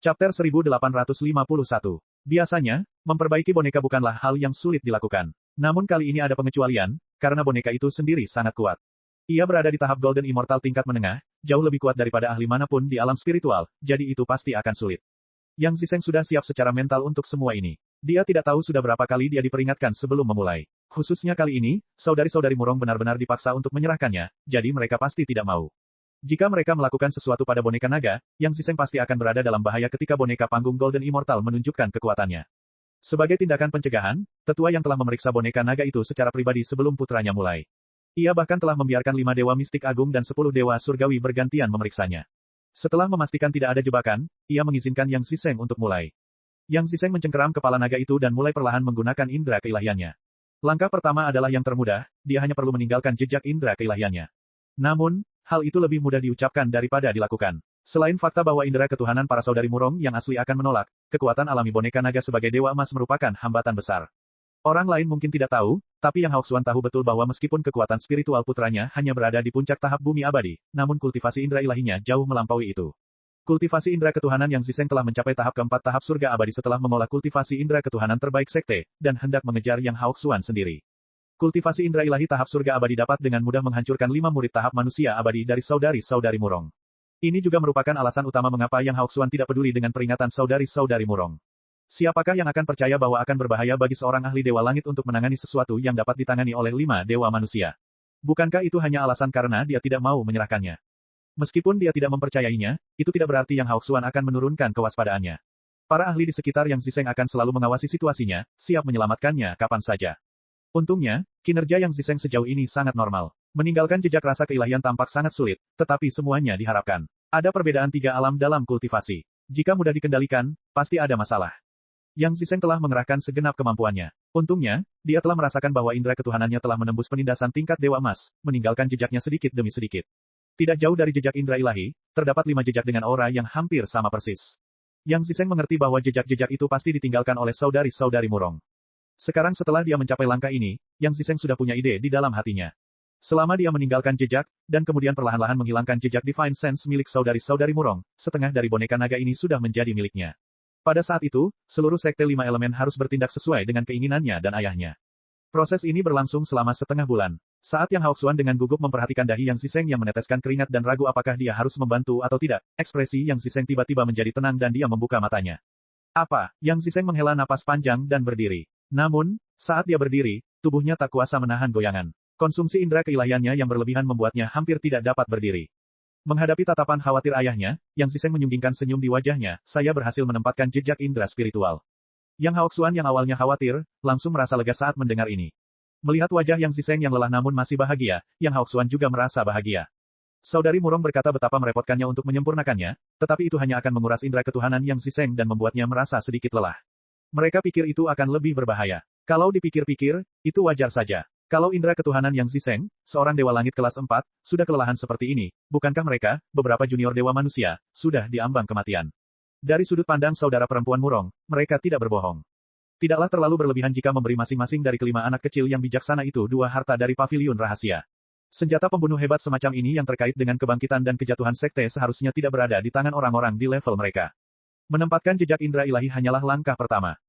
Chapter 1851. Biasanya, memperbaiki boneka bukanlah hal yang sulit dilakukan. Namun kali ini ada pengecualian, karena boneka itu sendiri sangat kuat. Ia berada di tahap Golden Immortal tingkat menengah, jauh lebih kuat daripada ahli manapun di alam spiritual, jadi itu pasti akan sulit. Yang Ziseng sudah siap secara mental untuk semua ini. Dia tidak tahu sudah berapa kali dia diperingatkan sebelum memulai. Khususnya kali ini, saudari-saudari Murong benar-benar dipaksa untuk menyerahkannya, jadi mereka pasti tidak mau. Jika mereka melakukan sesuatu pada boneka naga, Yang Ziseng pasti akan berada dalam bahaya ketika boneka panggung Golden Immortal menunjukkan kekuatannya. Sebagai tindakan pencegahan, tetua yang telah memeriksa boneka naga itu secara pribadi sebelum putranya mulai. Ia bahkan telah membiarkan 5 dewa mistik agung dan 10 dewa surgawi bergantian memeriksanya. Setelah memastikan tidak ada jebakan, ia mengizinkan Yang Ziseng untuk mulai. Yang Ziseng mencengkeram kepala naga itu dan mulai perlahan menggunakan indera keilahiannya. Langkah pertama adalah yang termudah, dia hanya perlu meninggalkan jejak indera keilahiannya. Namun, hal itu lebih mudah diucapkan daripada dilakukan. Selain fakta bahwa indera ketuhanan para saudari Murong yang asli akan menolak, kekuatan alami boneka naga sebagai dewa emas merupakan hambatan besar. Orang lain mungkin tidak tahu, tapi Yang Haoxuan tahu betul bahwa meskipun kekuatan spiritual putranya hanya berada di puncak tahap bumi abadi, namun kultivasi indera ilahinya jauh melampaui itu. Kultivasi indera ketuhanan Yang Ziseng telah mencapai tahap keempat tahap surga abadi setelah mengolah kultivasi indera ketuhanan terbaik sekte, dan hendak mengejar Yang Haoxuan sendiri. Kultivasi indera ilahi tahap surga abadi dapat dengan mudah menghancurkan 5 murid tahap manusia abadi dari saudari-saudari Murong. Ini juga merupakan alasan utama mengapa Yang Haoxuan tidak peduli dengan peringatan saudari-saudari Murong. Siapakah yang akan percaya bahwa akan berbahaya bagi seorang ahli dewa langit untuk menangani sesuatu yang dapat ditangani oleh 5 dewa manusia? Bukankah itu hanya alasan karena dia tidak mau menyerahkannya? Meskipun dia tidak mempercayainya, itu tidak berarti Yang Haoxuan akan menurunkan kewaspadaannya. Para ahli di sekitar Yang Ziseng akan selalu mengawasi situasinya, siap menyelamatkannya kapan saja. Untungnya, kinerja Yang Ziseng sejauh ini sangat normal. Meninggalkan jejak rasa keilahian tampak sangat sulit, tetapi semuanya diharapkan. Ada perbedaan 3 alam dalam kultivasi. Jika mudah dikendalikan, pasti ada masalah. Yang Ziseng telah mengerahkan segenap kemampuannya. Untungnya, dia telah merasakan bahwa indera ketuhanannya telah menembus penindasan tingkat dewa emas, meninggalkan jejaknya sedikit demi sedikit. Tidak jauh dari jejak indera ilahi, terdapat 5 jejak dengan aura yang hampir sama persis. Yang Ziseng mengerti bahwa jejak-jejak itu pasti ditinggalkan oleh saudari-saudari Murong. Sekarang setelah dia mencapai langkah ini, Yang Ziseng sudah punya ide di dalam hatinya. Selama dia meninggalkan jejak, dan kemudian perlahan-lahan menghilangkan jejak Divine Sense milik saudari-saudari Murong, setengah dari boneka naga ini sudah menjadi miliknya. Pada saat itu, seluruh sekte 5 elemen harus bertindak sesuai dengan keinginannya dan ayahnya. Proses ini berlangsung selama setengah bulan. Saat Yang Haoxuan dengan gugup memperhatikan dahi Yang Ziseng yang meneteskan keringat dan ragu apakah dia harus membantu atau tidak, ekspresi Yang Ziseng tiba-tiba menjadi tenang dan dia membuka matanya. Apa? Yang Ziseng menghela napas panjang dan berdiri. Namun, saat dia berdiri, tubuhnya tak kuasa menahan goyangan. Konsumsi indera keilahiannya yang berlebihan membuatnya hampir tidak dapat berdiri. Menghadapi tatapan khawatir ayahnya, Yang Ziseng menyunggingkan senyum di wajahnya, saya berhasil menempatkan jejak indera spiritual. Yang Haoxuan yang awalnya khawatir, langsung merasa lega saat mendengar ini. Melihat wajah Yang Ziseng yang lelah namun masih bahagia, Yang Haoxuan juga merasa bahagia. Saudari Murong berkata betapa merepotkannya untuk menyempurnakannya, tetapi itu hanya akan menguras indera ketuhanan Yang Ziseng dan membuatnya merasa sedikit lelah. Mereka pikir itu akan lebih berbahaya. Kalau dipikir-pikir, itu wajar saja. Kalau indera ketuhanan Yang Ziseng, seorang dewa langit kelas 4, sudah kelelahan seperti ini, bukankah mereka, beberapa junior dewa manusia, sudah diambang kematian? Dari sudut pandang saudara perempuan Murong, mereka tidak berbohong. Tidaklah terlalu berlebihan jika memberi masing-masing dari kelima anak kecil yang bijaksana itu 2 harta dari paviliun rahasia. Senjata pembunuh hebat semacam ini yang terkait dengan kebangkitan dan kejatuhan sekte seharusnya tidak berada di tangan orang-orang di level mereka. Menempatkan jejak indera ilahi hanyalah langkah pertama.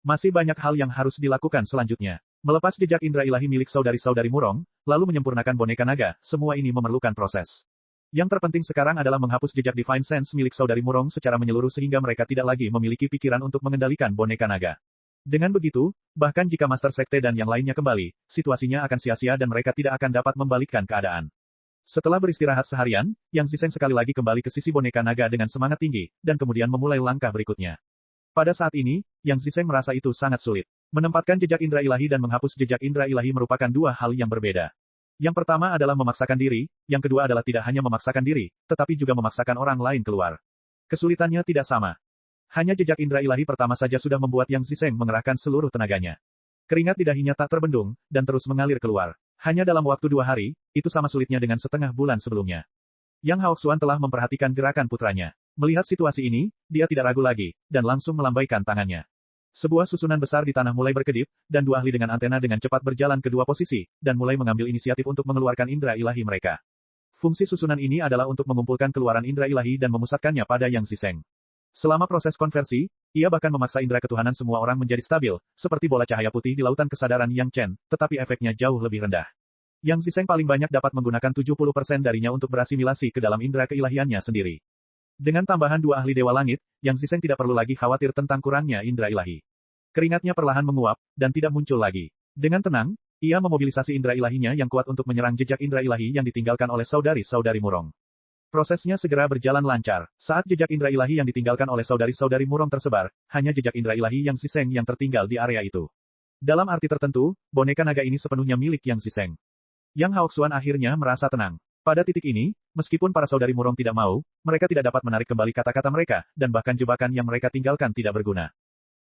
Masih banyak hal yang harus dilakukan selanjutnya. Melepas jejak indera ilahi milik saudari-saudari Murong, lalu menyempurnakan boneka naga, semua ini memerlukan proses. Yang terpenting sekarang adalah menghapus jejak Divine Sense milik saudari Murong secara menyeluruh sehingga mereka tidak lagi memiliki pikiran untuk mengendalikan boneka naga. Dengan begitu, bahkan jika Master Sekte dan yang lainnya kembali, situasinya akan sia-sia dan mereka tidak akan dapat membalikkan keadaan. Setelah beristirahat seharian, Yang Ziseng sekali lagi kembali ke sisi boneka naga dengan semangat tinggi, dan kemudian memulai langkah berikutnya. Pada saat ini, Yang Ziseng merasa itu sangat sulit. Menempatkan jejak indera ilahi dan menghapus jejak indera ilahi merupakan 2 hal yang berbeda. Yang pertama adalah memaksakan diri, yang kedua adalah tidak hanya memaksakan diri, tetapi juga memaksakan orang lain keluar. Kesulitannya tidak sama. Hanya jejak indera ilahi pertama saja sudah membuat Yang Ziseng mengerahkan seluruh tenaganya. Keringat di dahinya tak terbendung, dan terus mengalir keluar. Hanya dalam waktu 2 hari, itu sama sulitnya dengan setengah bulan sebelumnya. Yang Haoxuan telah memperhatikan gerakan putranya. Melihat situasi ini, dia tidak ragu lagi, dan langsung melambaikan tangannya. Sebuah susunan besar di tanah mulai berkedip, dan 2 ahli dengan antena dengan cepat berjalan ke 2 posisi, dan mulai mengambil inisiatif untuk mengeluarkan indera ilahi mereka. Fungsi susunan ini adalah untuk mengumpulkan keluaran indera ilahi dan memusatkannya pada Yang Ziseng. Selama proses konversi, ia bahkan memaksa indera ketuhanan semua orang menjadi stabil, seperti bola cahaya putih di lautan kesadaran Yang Chen, tetapi efeknya jauh lebih rendah. Yang Ziseng paling banyak dapat menggunakan 70% darinya untuk berasimilasi ke dalam indera keilahiannya sendiri. Dengan tambahan 2 ahli Dewa Langit, Yang Ziseng tidak perlu lagi khawatir tentang kurangnya indera ilahi. Keringatnya perlahan menguap, dan tidak muncul lagi. Dengan tenang, ia memobilisasi indera ilahinya yang kuat untuk menyerang jejak indera ilahi yang ditinggalkan oleh saudari-saudari Murong. Prosesnya segera berjalan lancar. Saat jejak indera ilahi yang ditinggalkan oleh saudari-saudari Murong tersebar, hanya jejak indera ilahi Yang Ziseng yang tertinggal di area itu. Dalam arti tertentu, boneka naga ini sepenuhnya milik Yang Ziseng. Yang Haoxuan akhirnya merasa tenang. Pada titik ini, meskipun para saudari Murong tidak mau, mereka tidak dapat menarik kembali kata-kata mereka, dan bahkan jebakan yang mereka tinggalkan tidak berguna.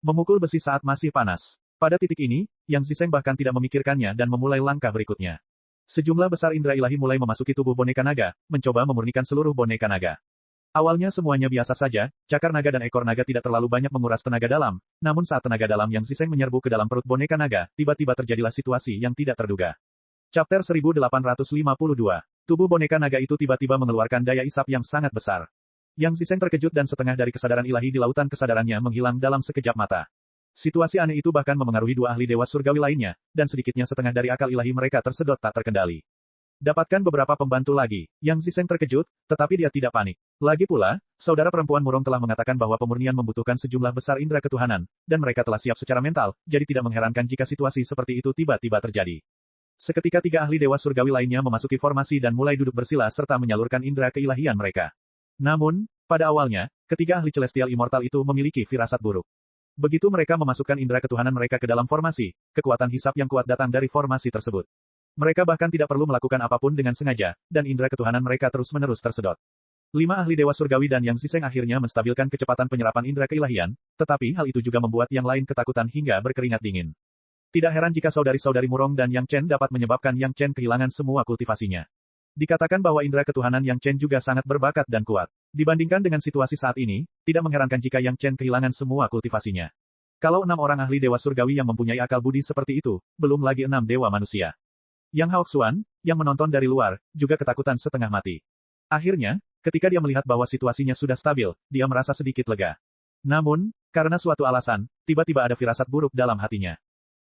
Memukul besi saat masih panas. Pada titik ini, Yang Ziseng bahkan tidak memikirkannya dan memulai langkah berikutnya. Sejumlah besar indera ilahi mulai memasuki tubuh boneka naga, mencoba memurnikan seluruh boneka naga. Awalnya semuanya biasa saja, cakar naga dan ekor naga tidak terlalu banyak menguras tenaga dalam, namun saat tenaga dalam Yang Ziseng menyerbu ke dalam perut boneka naga, tiba-tiba terjadilah situasi yang tidak terduga. Chapter 1852. Tubuh boneka naga itu tiba-tiba mengeluarkan daya isap yang sangat besar. Yang Ziseng terkejut dan setengah dari kesadaran ilahi di lautan kesadarannya menghilang dalam sekejap mata. Situasi aneh itu bahkan memengaruhi 2 ahli dewa surgawi lainnya, dan sedikitnya setengah dari akal ilahi mereka tersedot tak terkendali. Dapatkan beberapa pembantu lagi. Yang Ziseng terkejut, tetapi dia tidak panik. Lagi pula, saudara perempuan Murong telah mengatakan bahwa pemurnian membutuhkan sejumlah besar indera ketuhanan, dan mereka telah siap secara mental, jadi tidak mengherankan jika situasi seperti itu tiba-tiba terjadi. Seketika 3 ahli dewa surgawi lainnya memasuki formasi dan mulai duduk bersila serta menyalurkan indera keilahian mereka. Namun, pada awalnya, ketiga ahli celestial immortal itu memiliki firasat buruk. Begitu mereka memasukkan indera ketuhanan mereka ke dalam formasi, kekuatan hisap yang kuat datang dari formasi tersebut. Mereka bahkan tidak perlu melakukan apapun dengan sengaja, dan indera ketuhanan mereka terus-menerus tersedot. 5 ahli dewa surgawi dan Yang Ziseng akhirnya menstabilkan kecepatan penyerapan indera keilahian, tetapi hal itu juga membuat yang lain ketakutan hingga berkeringat dingin. Tidak heran jika saudari-saudari Murong dan Yang Chen dapat menyebabkan Yang Chen kehilangan semua kultivasinya. Dikatakan bahwa indera ketuhanan Yang Chen juga sangat berbakat dan kuat. Dibandingkan dengan situasi saat ini, tidak mengherankan jika Yang Chen kehilangan semua kultivasinya. Kalau 6 orang ahli dewa surgawi yang mempunyai akal budi seperti itu, belum lagi 6 dewa manusia. Yang Haoxuan, yang menonton dari luar, juga ketakutan setengah mati. Akhirnya, ketika dia melihat bahwa situasinya sudah stabil, dia merasa sedikit lega. Namun, karena suatu alasan, tiba-tiba ada firasat buruk dalam hatinya.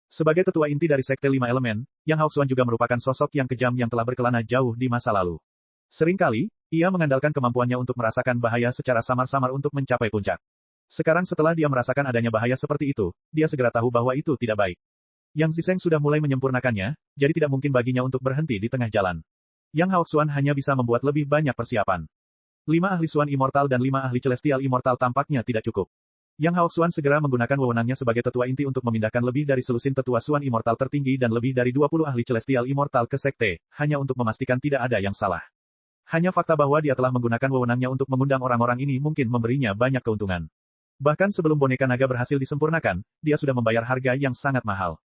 Sebagai tetua inti dari Sekte 5 Elemen, Yang Haoxuan juga merupakan sosok yang kejam yang telah berkelana jauh di masa lalu. Seringkali, ia mengandalkan kemampuannya untuk merasakan bahaya secara samar-samar untuk mencapai puncak. Sekarang setelah dia merasakan adanya bahaya seperti itu, dia segera tahu bahwa itu tidak baik. Yang Ziseng sudah mulai menyempurnakannya, jadi tidak mungkin baginya untuk berhenti di tengah jalan. Yang Haoxuan hanya bisa membuat lebih banyak persiapan. 5 ahli Suan Immortal dan 5 ahli Celestial Immortal tampaknya tidak cukup. Yang Haoxuan segera menggunakan wewenangnya sebagai tetua inti untuk memindahkan lebih dari selusin tetua Suan Immortal tertinggi dan lebih dari 20 ahli Celestial Immortal ke Sekte, hanya untuk memastikan tidak ada yang salah. Hanya fakta bahwa dia telah menggunakan wewenangnya untuk mengundang orang-orang ini mungkin memberinya banyak keuntungan. Bahkan sebelum boneka naga berhasil disempurnakan, dia sudah membayar harga yang sangat mahal.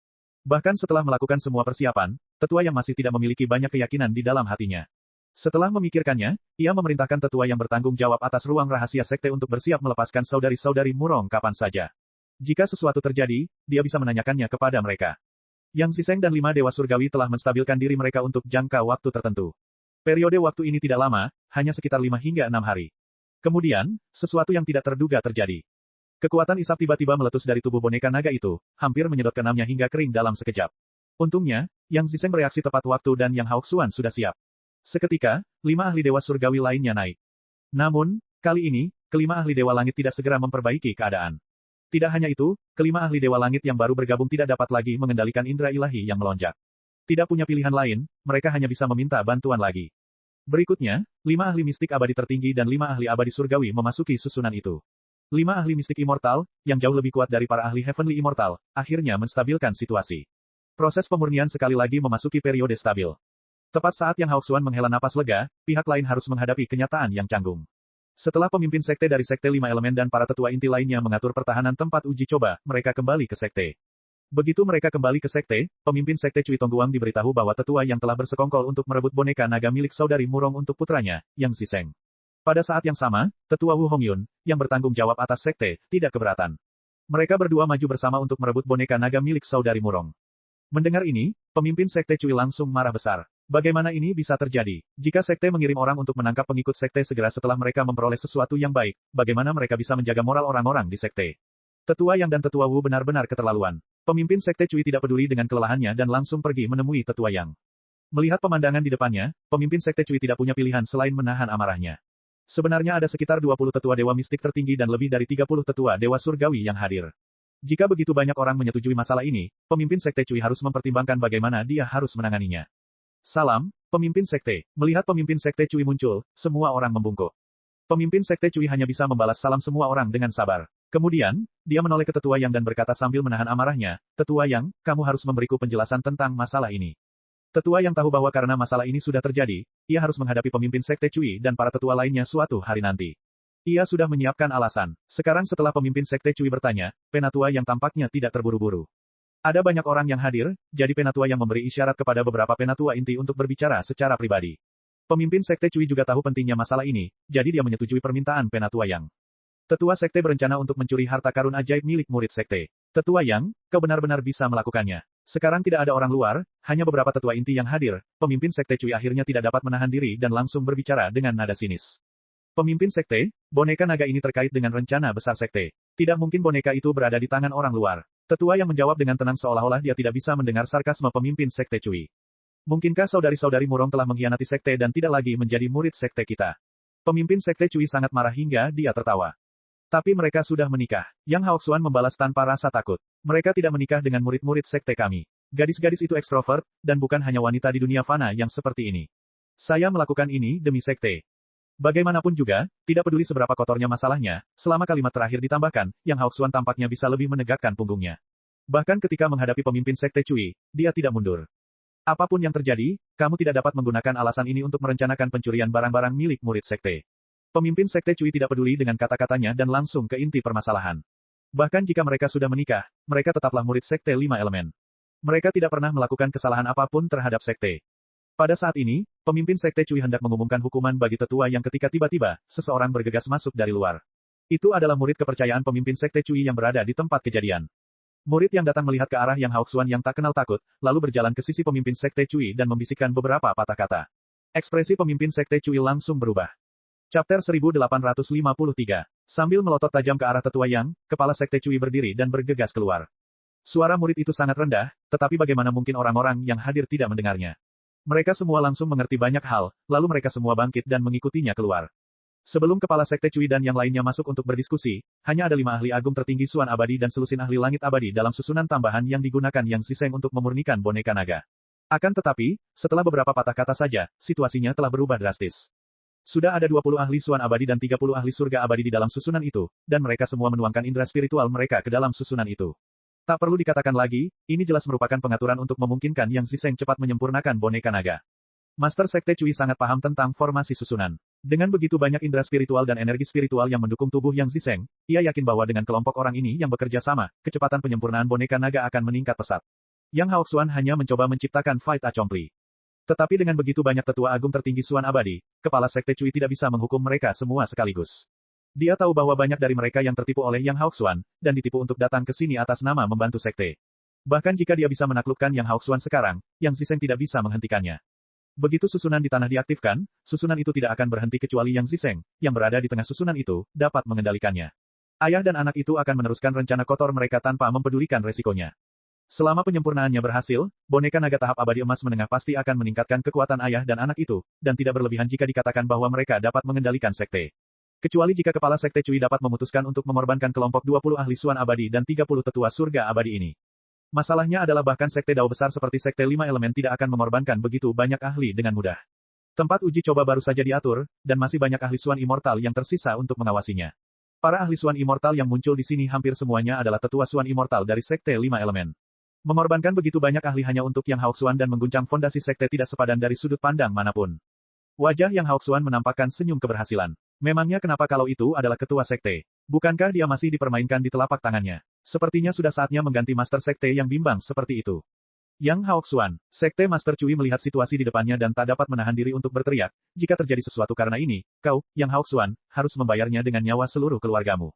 Bahkan setelah melakukan semua persiapan, tetua yang masih tidak memiliki banyak keyakinan di dalam hatinya. Setelah memikirkannya, ia memerintahkan tetua yang bertanggung jawab atas ruang rahasia sekte untuk bersiap melepaskan saudari-saudari Murong kapan saja. Jika sesuatu terjadi, dia bisa menanyakannya kepada mereka. Yang Ziseng dan 5 dewa surgawi telah menstabilkan diri mereka untuk jangka waktu tertentu. Periode waktu ini tidak lama, hanya sekitar 5 hingga 6 hari. Kemudian, sesuatu yang tidak terduga terjadi. Kekuatan isap tiba-tiba meletus dari tubuh boneka naga itu, hampir menyedot keenamnya hingga kering dalam sekejap. Untungnya, Yang Ziseng bereaksi tepat waktu dan Yang Haoxuan sudah siap. Seketika, 5 ahli dewa surgawi lainnya naik. Namun, kali ini, kelima ahli dewa langit tidak segera memperbaiki keadaan. Tidak hanya itu, kelima ahli dewa langit yang baru bergabung tidak dapat lagi mengendalikan indera ilahi yang melonjak. Tidak punya pilihan lain, mereka hanya bisa meminta bantuan lagi. Berikutnya, 5 ahli mistik abadi tertinggi dan 5 ahli abadi surgawi memasuki susunan itu. 5 ahli mistik immortal, yang jauh lebih kuat dari para ahli heavenly immortal, akhirnya menstabilkan situasi. Proses pemurnian sekali lagi memasuki periode stabil. Tepat saat Yang Haoxuan menghela napas lega, pihak lain harus menghadapi kenyataan yang canggung. Setelah pemimpin sekte dari Sekte 5 Elemen dan para tetua inti lainnya mengatur pertahanan tempat uji coba, mereka kembali ke sekte. Begitu mereka kembali ke sekte, pemimpin sekte Cui Tongguang diberitahu bahwa tetua yang telah bersekongkol untuk merebut boneka naga milik saudari Murong untuk putranya, Yang Ziseng. Pada saat yang sama, tetua Wu Hongyun, yang bertanggung jawab atas sekte, tidak keberatan. Mereka berdua maju bersama untuk merebut boneka naga milik saudari Murong. Mendengar ini, pemimpin sekte Cui langsung marah besar. Bagaimana ini bisa terjadi? Jika sekte mengirim orang untuk menangkap pengikut sekte segera setelah mereka memperoleh sesuatu yang baik, bagaimana mereka bisa menjaga moral orang-orang di sekte? Tetua Yang dan Tetua Wu benar-benar keterlaluan. Pemimpin sekte Cui tidak peduli dengan kelelahannya dan langsung pergi menemui Tetua Yang. Melihat pemandangan di depannya, pemimpin sekte Cui tidak punya pilihan selain menahan amarahnya. Sebenarnya ada sekitar 20 tetua dewa mistik tertinggi dan lebih dari 30 tetua dewa surgawi yang hadir. Jika begitu banyak orang menyetujui masalah ini, pemimpin sekte Cui harus mempertimbangkan bagaimana dia harus menanganinya. Salam, pemimpin sekte. Melihat pemimpin sekte Cui muncul, semua orang membungkuk. Pemimpin sekte Cui hanya bisa membalas salam semua orang dengan sabar. Kemudian, dia menoleh ke Tetua Yang dan berkata sambil menahan amarahnya, Tetua Yang, kamu harus memberiku penjelasan tentang masalah ini. Tetua Yang tahu bahwa karena masalah ini sudah terjadi, ia harus menghadapi pemimpin sekte Cui dan para tetua lainnya suatu hari nanti. Ia sudah menyiapkan alasan. Sekarang setelah pemimpin sekte Cui bertanya, Penatua Yang tampaknya tidak terburu-buru. Ada banyak orang yang hadir, jadi Penatua Yang memberi isyarat kepada beberapa penatua inti untuk berbicara secara pribadi. Pemimpin sekte Cui juga tahu pentingnya masalah ini, jadi dia menyetujui permintaan Penatua Yang. Tetua sekte berencana untuk mencuri harta karun ajaib milik murid sekte. Tetua Yang, kau benar-benar bisa melakukannya. Sekarang tidak ada orang luar, hanya beberapa tetua inti yang hadir. Pemimpin sekte Cui akhirnya tidak dapat menahan diri dan langsung berbicara dengan nada sinis. Pemimpin sekte, boneka naga ini terkait dengan rencana besar sekte. Tidak mungkin boneka itu berada di tangan orang luar. Tetua Yang menjawab dengan tenang seolah-olah dia tidak bisa mendengar sarkasme pemimpin sekte Cui. Mungkinkah saudari-saudari Murong telah mengkhianati sekte dan tidak lagi menjadi murid sekte kita? Pemimpin sekte Cui sangat marah hingga dia tertawa. Tapi mereka sudah menikah. Yang Haoxuan membalas tanpa rasa takut. Mereka tidak menikah dengan murid-murid sekte kami. Gadis-gadis itu ekstrovert, dan bukan hanya wanita di dunia fana yang seperti ini. Saya melakukan ini demi sekte. Bagaimanapun juga, tidak peduli seberapa kotornya masalahnya, selama kalimat terakhir ditambahkan, Yang Haoxuan tampaknya bisa lebih menegakkan punggungnya. Bahkan ketika menghadapi pemimpin sekte Cui, dia tidak mundur. Apapun yang terjadi, kamu tidak dapat menggunakan alasan ini untuk merencanakan pencurian barang-barang milik murid sekte. Pemimpin sekte Cui tidak peduli dengan kata-katanya dan langsung ke inti permasalahan. Bahkan jika mereka sudah menikah, mereka tetaplah murid sekte 5 elemen. Mereka tidak pernah melakukan kesalahan apapun terhadap sekte. Pada saat ini, pemimpin sekte Cui hendak mengumumkan hukuman bagi tetua yang ketika tiba-tiba, seseorang bergegas masuk dari luar. Itu adalah murid kepercayaan pemimpin sekte Cui yang berada di tempat kejadian. Murid yang datang melihat ke arah Yang Haoxuan yang tak kenal takut, lalu berjalan ke sisi pemimpin sekte Cui dan membisikkan beberapa patah kata. Ekspresi pemimpin sekte Cui langsung berubah. Chapter 1853. Sambil melotot tajam ke arah tetua Yang, kepala sekte Cui berdiri dan bergegas keluar. Suara murid itu sangat rendah, tetapi bagaimana mungkin orang-orang yang hadir tidak mendengarnya. Mereka semua langsung mengerti banyak hal, lalu mereka semua bangkit dan mengikutinya keluar. Sebelum kepala sekte Cui dan yang lainnya masuk untuk berdiskusi, hanya ada 5 ahli agung tertinggi Suan Abadi dan selusin ahli langit abadi dalam susunan tambahan yang digunakan Yang Ziseng untuk memurnikan boneka naga. Akan tetapi, setelah beberapa patah kata saja, situasinya telah berubah drastis. Sudah ada 20 ahli Suan Abadi dan 30 ahli surga abadi di dalam susunan itu, dan mereka semua menuangkan indera spiritual mereka ke dalam susunan itu. Tak perlu dikatakan lagi, ini jelas merupakan pengaturan untuk memungkinkan Yang Ziseng cepat menyempurnakan boneka naga. Master Sekte Cui sangat paham tentang formasi susunan. Dengan begitu banyak indera spiritual dan energi spiritual yang mendukung tubuh Yang Ziseng, ia yakin bahwa dengan kelompok orang ini yang bekerja sama, kecepatan penyempurnaan boneka naga akan meningkat pesat. Yang Haoxuan hanya mencoba menciptakan fight acompli. Tetapi dengan begitu banyak tetua agung tertinggi Suan Abadi, kepala Sekte Cui tidak bisa menghukum mereka semua sekaligus. Dia tahu bahwa banyak dari mereka yang tertipu oleh Yang Haoxuan, dan ditipu untuk datang ke sini atas nama membantu sekte. Bahkan jika dia bisa menaklukkan Yang Haoxuan sekarang, Yang Ziseng tidak bisa menghentikannya. Begitu susunan di tanah diaktifkan, susunan itu tidak akan berhenti kecuali Yang Ziseng, yang berada di tengah susunan itu, dapat mengendalikannya. Ayah dan anak itu akan meneruskan rencana kotor mereka tanpa mempedulikan resikonya. Selama penyempurnaannya berhasil, boneka naga tahap abadi emas menengah pasti akan meningkatkan kekuatan ayah dan anak itu, dan tidak berlebihan jika dikatakan bahwa mereka dapat mengendalikan sekte. Kecuali jika kepala sekte Cui dapat memutuskan untuk mengorbankan kelompok 20 ahli Suan Abadi dan 30 tetua surga abadi ini. Masalahnya adalah bahkan sekte dao besar seperti sekte 5 elemen tidak akan mengorbankan begitu banyak ahli dengan mudah. Tempat uji coba baru saja diatur, dan masih banyak ahli Suan Immortal yang tersisa untuk mengawasinya. Para ahli Suan Immortal yang muncul di sini hampir semuanya adalah tetua Suan Immortal dari sekte 5 elemen. Mengorbankan begitu banyak ahli hanya untuk Yang Haoxuan dan mengguncang fondasi sekte tidak sepadan dari sudut pandang manapun. Wajah Yang Haoxuan menampakkan senyum keberhasilan. Memangnya kenapa kalau itu adalah ketua sekte? Bukankah dia masih dipermainkan di telapak tangannya? Sepertinya sudah saatnya mengganti master sekte yang bimbang seperti itu. Yang Haoxuan, sekte Master Cui melihat situasi di depannya dan tak dapat menahan diri untuk berteriak, jika terjadi sesuatu karena ini, kau, Yang Haoxuan, harus membayarnya dengan nyawa seluruh keluargamu.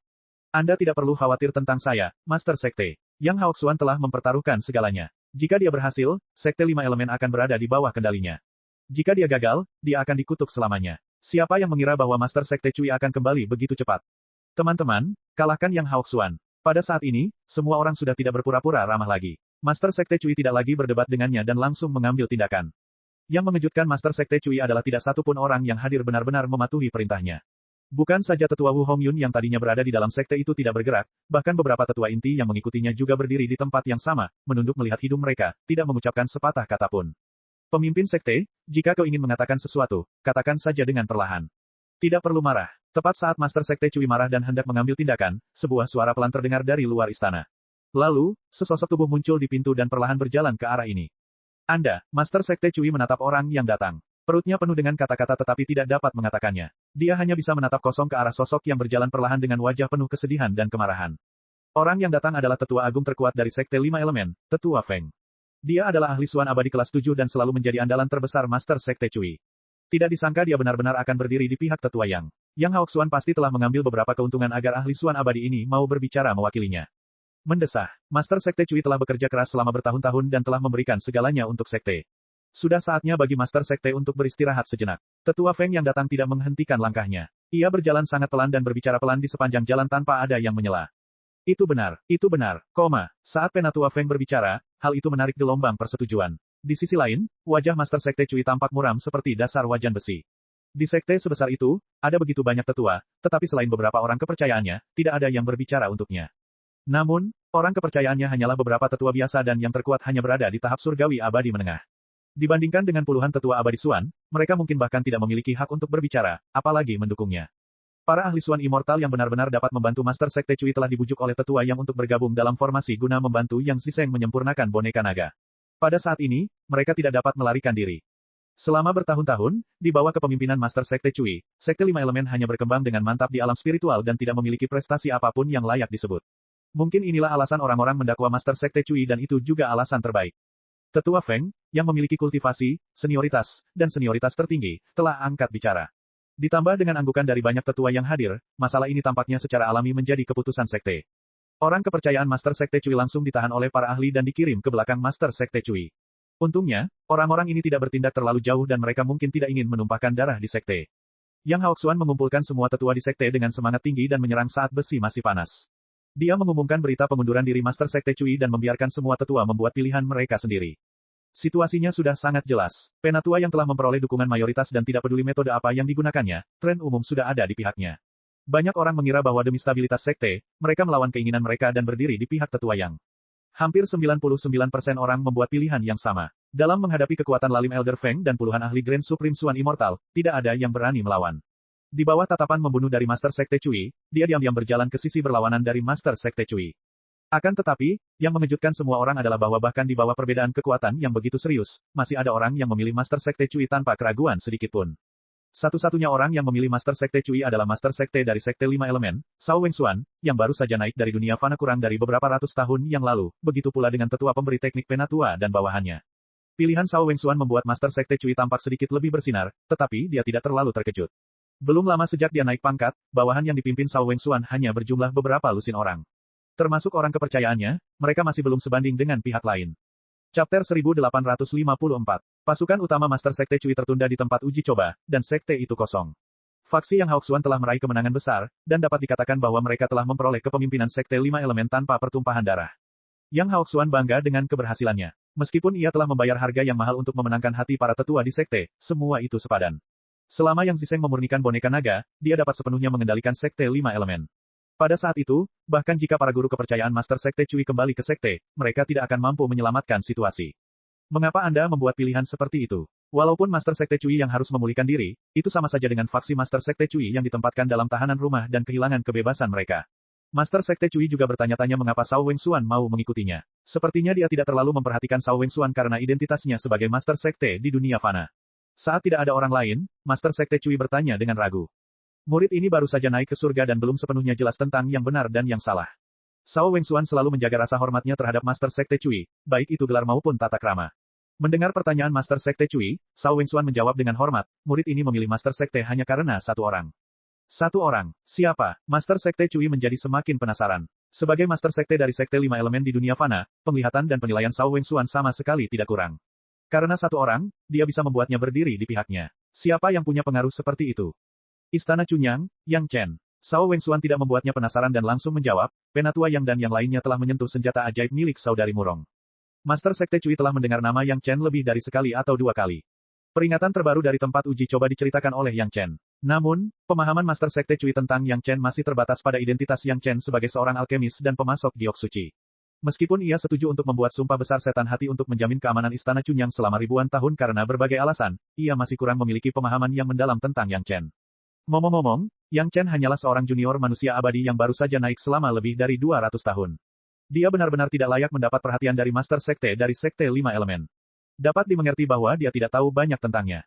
Anda tidak perlu khawatir tentang saya, Master Sekte. Yang Haoxuan telah mempertaruhkan segalanya. Jika dia berhasil, sekte 5 elemen akan berada di bawah kendalinya. Jika dia gagal, dia akan dikutuk selamanya. Siapa yang mengira bahwa Master Sekte Cui akan kembali begitu cepat? Teman-teman, kalahkan Yang Haoxuan. Pada saat ini, semua orang sudah tidak berpura-pura ramah lagi. Master Sekte Cui tidak lagi berdebat dengannya dan langsung mengambil tindakan. Yang mengejutkan Master Sekte Cui adalah tidak satu pun orang yang hadir benar-benar mematuhi perintahnya. Bukan saja tetua Wu Hongyun yang tadinya berada di dalam sekte itu tidak bergerak, bahkan beberapa tetua inti yang mengikutinya juga berdiri di tempat yang sama, menunduk melihat hidung mereka, tidak mengucapkan sepatah kata pun. Pemimpin sekte, jika kau ingin mengatakan sesuatu, katakan saja dengan perlahan. Tidak perlu marah. Tepat saat Master Sekte Cui marah dan hendak mengambil tindakan, sebuah suara pelan terdengar dari luar istana. Lalu, sesosok tubuh muncul di pintu dan perlahan berjalan ke arah ini. Anda, Master Sekte Cui menatap orang yang datang. Perutnya penuh dengan kata-kata tetapi tidak dapat mengatakannya. Dia hanya bisa menatap kosong ke arah sosok yang berjalan perlahan dengan wajah penuh kesedihan dan kemarahan. Orang yang datang adalah tetua agung terkuat dari Sekte Lima Elemen, Tetua Feng. Dia adalah ahli Suan abadi kelas 7 dan selalu menjadi andalan terbesar Master Sekte Cui. Tidak disangka dia benar-benar akan berdiri di pihak tetua Yang. Yang Haoxuan pasti telah mengambil beberapa keuntungan agar ahli Suan abadi ini mau berbicara mewakilinya. Mendesah, Master Sekte Cui telah bekerja keras selama bertahun-tahun dan telah memberikan segalanya untuk sekte. Sudah saatnya bagi Master Sekte untuk beristirahat sejenak. Tetua Feng yang datang tidak menghentikan langkahnya. Ia berjalan sangat pelan dan berbicara pelan di sepanjang jalan tanpa ada yang menyela. Itu benar, koma. Saat Penatua Feng berbicara, hal itu menarik gelombang persetujuan. Di sisi lain, wajah Master Sekte Cui tampak muram seperti dasar wajan besi. Di sekte sebesar itu, ada begitu banyak tetua, tetapi selain beberapa orang kepercayaannya, tidak ada yang berbicara untuknya. Namun, orang kepercayaannya hanyalah beberapa tetua biasa dan yang terkuat hanya berada di tahap surgawi abadi menengah. Dibandingkan dengan puluhan tetua abadi Suan, mereka mungkin bahkan tidak memiliki hak untuk berbicara, apalagi mendukungnya. Para ahli Suan immortal yang benar-benar dapat membantu Master Sekte Cui telah dibujuk oleh tetua Yang untuk bergabung dalam formasi guna membantu Yang Zizeng menyempurnakan boneka naga. Pada saat ini, mereka tidak dapat melarikan diri. Selama bertahun-tahun, di bawah kepemimpinan Master Sekte Cui, Sekte Lima Elemen hanya berkembang dengan mantap di alam spiritual dan tidak memiliki prestasi apapun yang layak disebut. Mungkin inilah alasan orang-orang mendakwa Master Sekte Cui dan itu juga alasan terbaik. Tetua Feng, yang memiliki kultivasi, senioritas, dan senioritas tertinggi, telah angkat bicara. Ditambah dengan anggukan dari banyak tetua yang hadir, masalah ini tampaknya secara alami menjadi keputusan sekte. Orang kepercayaan Master Sekte Cui langsung ditahan oleh para ahli dan dikirim ke belakang Master Sekte Cui. Untungnya, orang-orang ini tidak bertindak terlalu jauh dan mereka mungkin tidak ingin menumpahkan darah di sekte. Yang Haoxuan mengumpulkan semua tetua di sekte dengan semangat tinggi dan menyerang saat besi masih panas. Dia mengumumkan berita pengunduran diri Master Sekte Cui dan membiarkan semua tetua membuat pilihan mereka sendiri. Situasinya sudah sangat jelas. Penatua yang telah memperoleh dukungan mayoritas dan tidak peduli metode apa yang digunakannya, tren umum sudah ada di pihaknya. Banyak orang mengira bahwa demi stabilitas sekte, mereka melawan keinginan mereka dan berdiri di pihak tetua Yang. Hampir 99% orang membuat pilihan yang sama. Dalam menghadapi kekuatan Lalim Elder Feng dan puluhan ahli Grand Supreme Suan Immortal, tidak ada yang berani melawan. Di bawah tatapan membunuh dari Master Sekte Cui, dia diam-diam berjalan ke sisi berlawanan dari Master Sekte Cui. Akan tetapi, yang mengejutkan semua orang adalah bahwa bahkan di bawah perbedaan kekuatan yang begitu serius, masih ada orang yang memilih Master Sekte Cui tanpa keraguan sedikitpun. Satu-satunya orang yang memilih Master Sekte Cui adalah Master Sekte dari Sekte Lima Elemen, Cao Wengsuan, yang baru saja naik dari dunia fana kurang dari beberapa ratus tahun yang lalu, begitu pula dengan tetua pemberi teknik Penatua dan bawahannya. Pilihan Cao Wengsuan membuat Master Sekte Cui tampak sedikit lebih bersinar, tetapi dia tidak terlalu terkejut. Belum lama sejak dia naik pangkat, bawahan yang dipimpin Cao Wengsuan hanya berjumlah beberapa lusin orang. Termasuk orang kepercayaannya, mereka masih belum sebanding dengan pihak lain. Chapter 1854. Pasukan utama Master Sekte Cui tertunda di tempat uji coba, dan sekte itu kosong. Faksi Yang Haoxuan telah meraih kemenangan besar, dan dapat dikatakan bahwa mereka telah memperoleh kepemimpinan Sekte Lima Elemen tanpa pertumpahan darah. Yang Haoxuan bangga dengan keberhasilannya. Meskipun ia telah membayar harga yang mahal untuk memenangkan hati para tetua di sekte, semua itu sepadan. Selama Yang Zizeng memurnikan boneka naga, dia dapat sepenuhnya mengendalikan Sekte Lima Elemen. Pada saat itu, bahkan jika para guru kepercayaan Master Sekte Cui kembali ke sekte, mereka tidak akan mampu menyelamatkan situasi. Mengapa Anda membuat pilihan seperti itu? Walaupun Master Sekte Cui yang harus memulihkan diri, itu sama saja dengan faksi Master Sekte Cui yang ditempatkan dalam tahanan rumah dan kehilangan kebebasan mereka. Master Sekte Cui juga bertanya-tanya mengapa Cao Wengsuan mau mengikutinya. Sepertinya dia tidak terlalu memperhatikan Cao Wengsuan karena identitasnya sebagai Master Sekte di dunia fana. Saat tidak ada orang lain, Master Sekte Cui bertanya dengan ragu. Murid ini baru saja naik ke surga dan belum sepenuhnya jelas tentang yang benar dan yang salah. Cao Wengsuan selalu menjaga rasa hormatnya terhadap Master Sekte Cui, baik itu gelar maupun tata krama. Mendengar pertanyaan Master Sekte Cui, Cao Wengsuan menjawab dengan hormat, murid ini memilih Master Sekte hanya karena satu orang. Satu orang, siapa? Master Sekte Cui menjadi semakin penasaran. Sebagai Master Sekte dari Sekte Lima Elemen di dunia fana, penglihatan dan penilaian Cao Wengsuan sama sekali tidak kurang. Karena satu orang, dia bisa membuatnya berdiri di pihaknya. Siapa yang punya pengaruh seperti itu? Istana Chunyang, Yang Chen. Sao Wengsuan tidak membuatnya penasaran dan langsung menjawab, Penatua Yang dan yang lainnya telah menyentuh senjata ajaib milik saudari Murong. Master Sekte Cui telah mendengar nama Yang Chen lebih dari sekali atau dua kali. Peringatan terbaru dari tempat uji coba diceritakan oleh Yang Chen. Namun, pemahaman Master Sekte Cui tentang Yang Chen masih terbatas pada identitas Yang Chen sebagai seorang alkemis dan pemasok giok suci. Meskipun ia setuju untuk membuat sumpah besar setan hati untuk menjamin keamanan Istana Chunyang selama ribuan tahun karena berbagai alasan, ia masih kurang memiliki pemahaman yang mendalam tentang Yang Chen. Ngomong-ngomong, Yang Chen hanyalah seorang junior manusia abadi yang baru saja naik selama lebih dari 200 tahun. Dia benar-benar tidak layak mendapat perhatian dari Master Sekte dari Sekte Lima Elemen. Dapat dimengerti bahwa dia tidak tahu banyak tentangnya.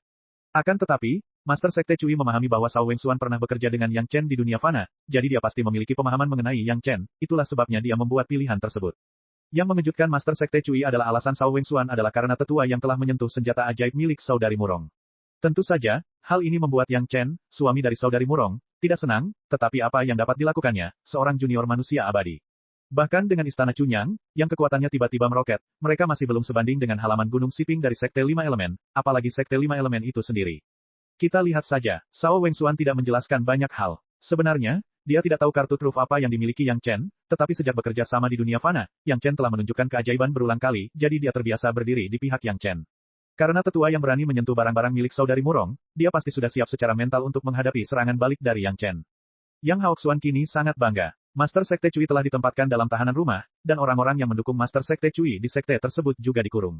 Akan tetapi, Master Sekte Cui memahami bahwa Sao Wengsuan pernah bekerja dengan Yang Chen di dunia fana, jadi dia pasti memiliki pemahaman mengenai Yang Chen, itulah sebabnya dia membuat pilihan tersebut. Yang mengejutkan Master Sekte Cui adalah alasan Sao Wengsuan adalah karena tetua yang telah menyentuh senjata ajaib milik saudari Murong. Tentu saja, hal ini membuat Yang Chen, suami dari saudari Murong, tidak senang, tetapi apa yang dapat dilakukannya, seorang junior manusia abadi. Bahkan dengan Istana Chunyang, yang kekuatannya tiba-tiba meroket, mereka masih belum sebanding dengan halaman Gunung Siping dari Sekte Lima Elemen, apalagi Sekte Lima Elemen itu sendiri. Kita lihat saja, Sao Wengsuan tidak menjelaskan banyak hal. Sebenarnya, dia tidak tahu kartu truf apa yang dimiliki Yang Chen, tetapi sejak bekerja sama di dunia fana, Yang Chen telah menunjukkan keajaiban berulang kali, jadi dia terbiasa berdiri di pihak Yang Chen. Karena tetua yang berani menyentuh barang-barang milik saudari Murong, dia pasti sudah siap secara mental untuk menghadapi serangan balik dari Yang Chen. Yang Haoxuan kini sangat bangga. Master Sekte Cui telah ditempatkan dalam tahanan rumah, dan orang-orang yang mendukung Master Sekte Cui di sekte tersebut juga dikurung.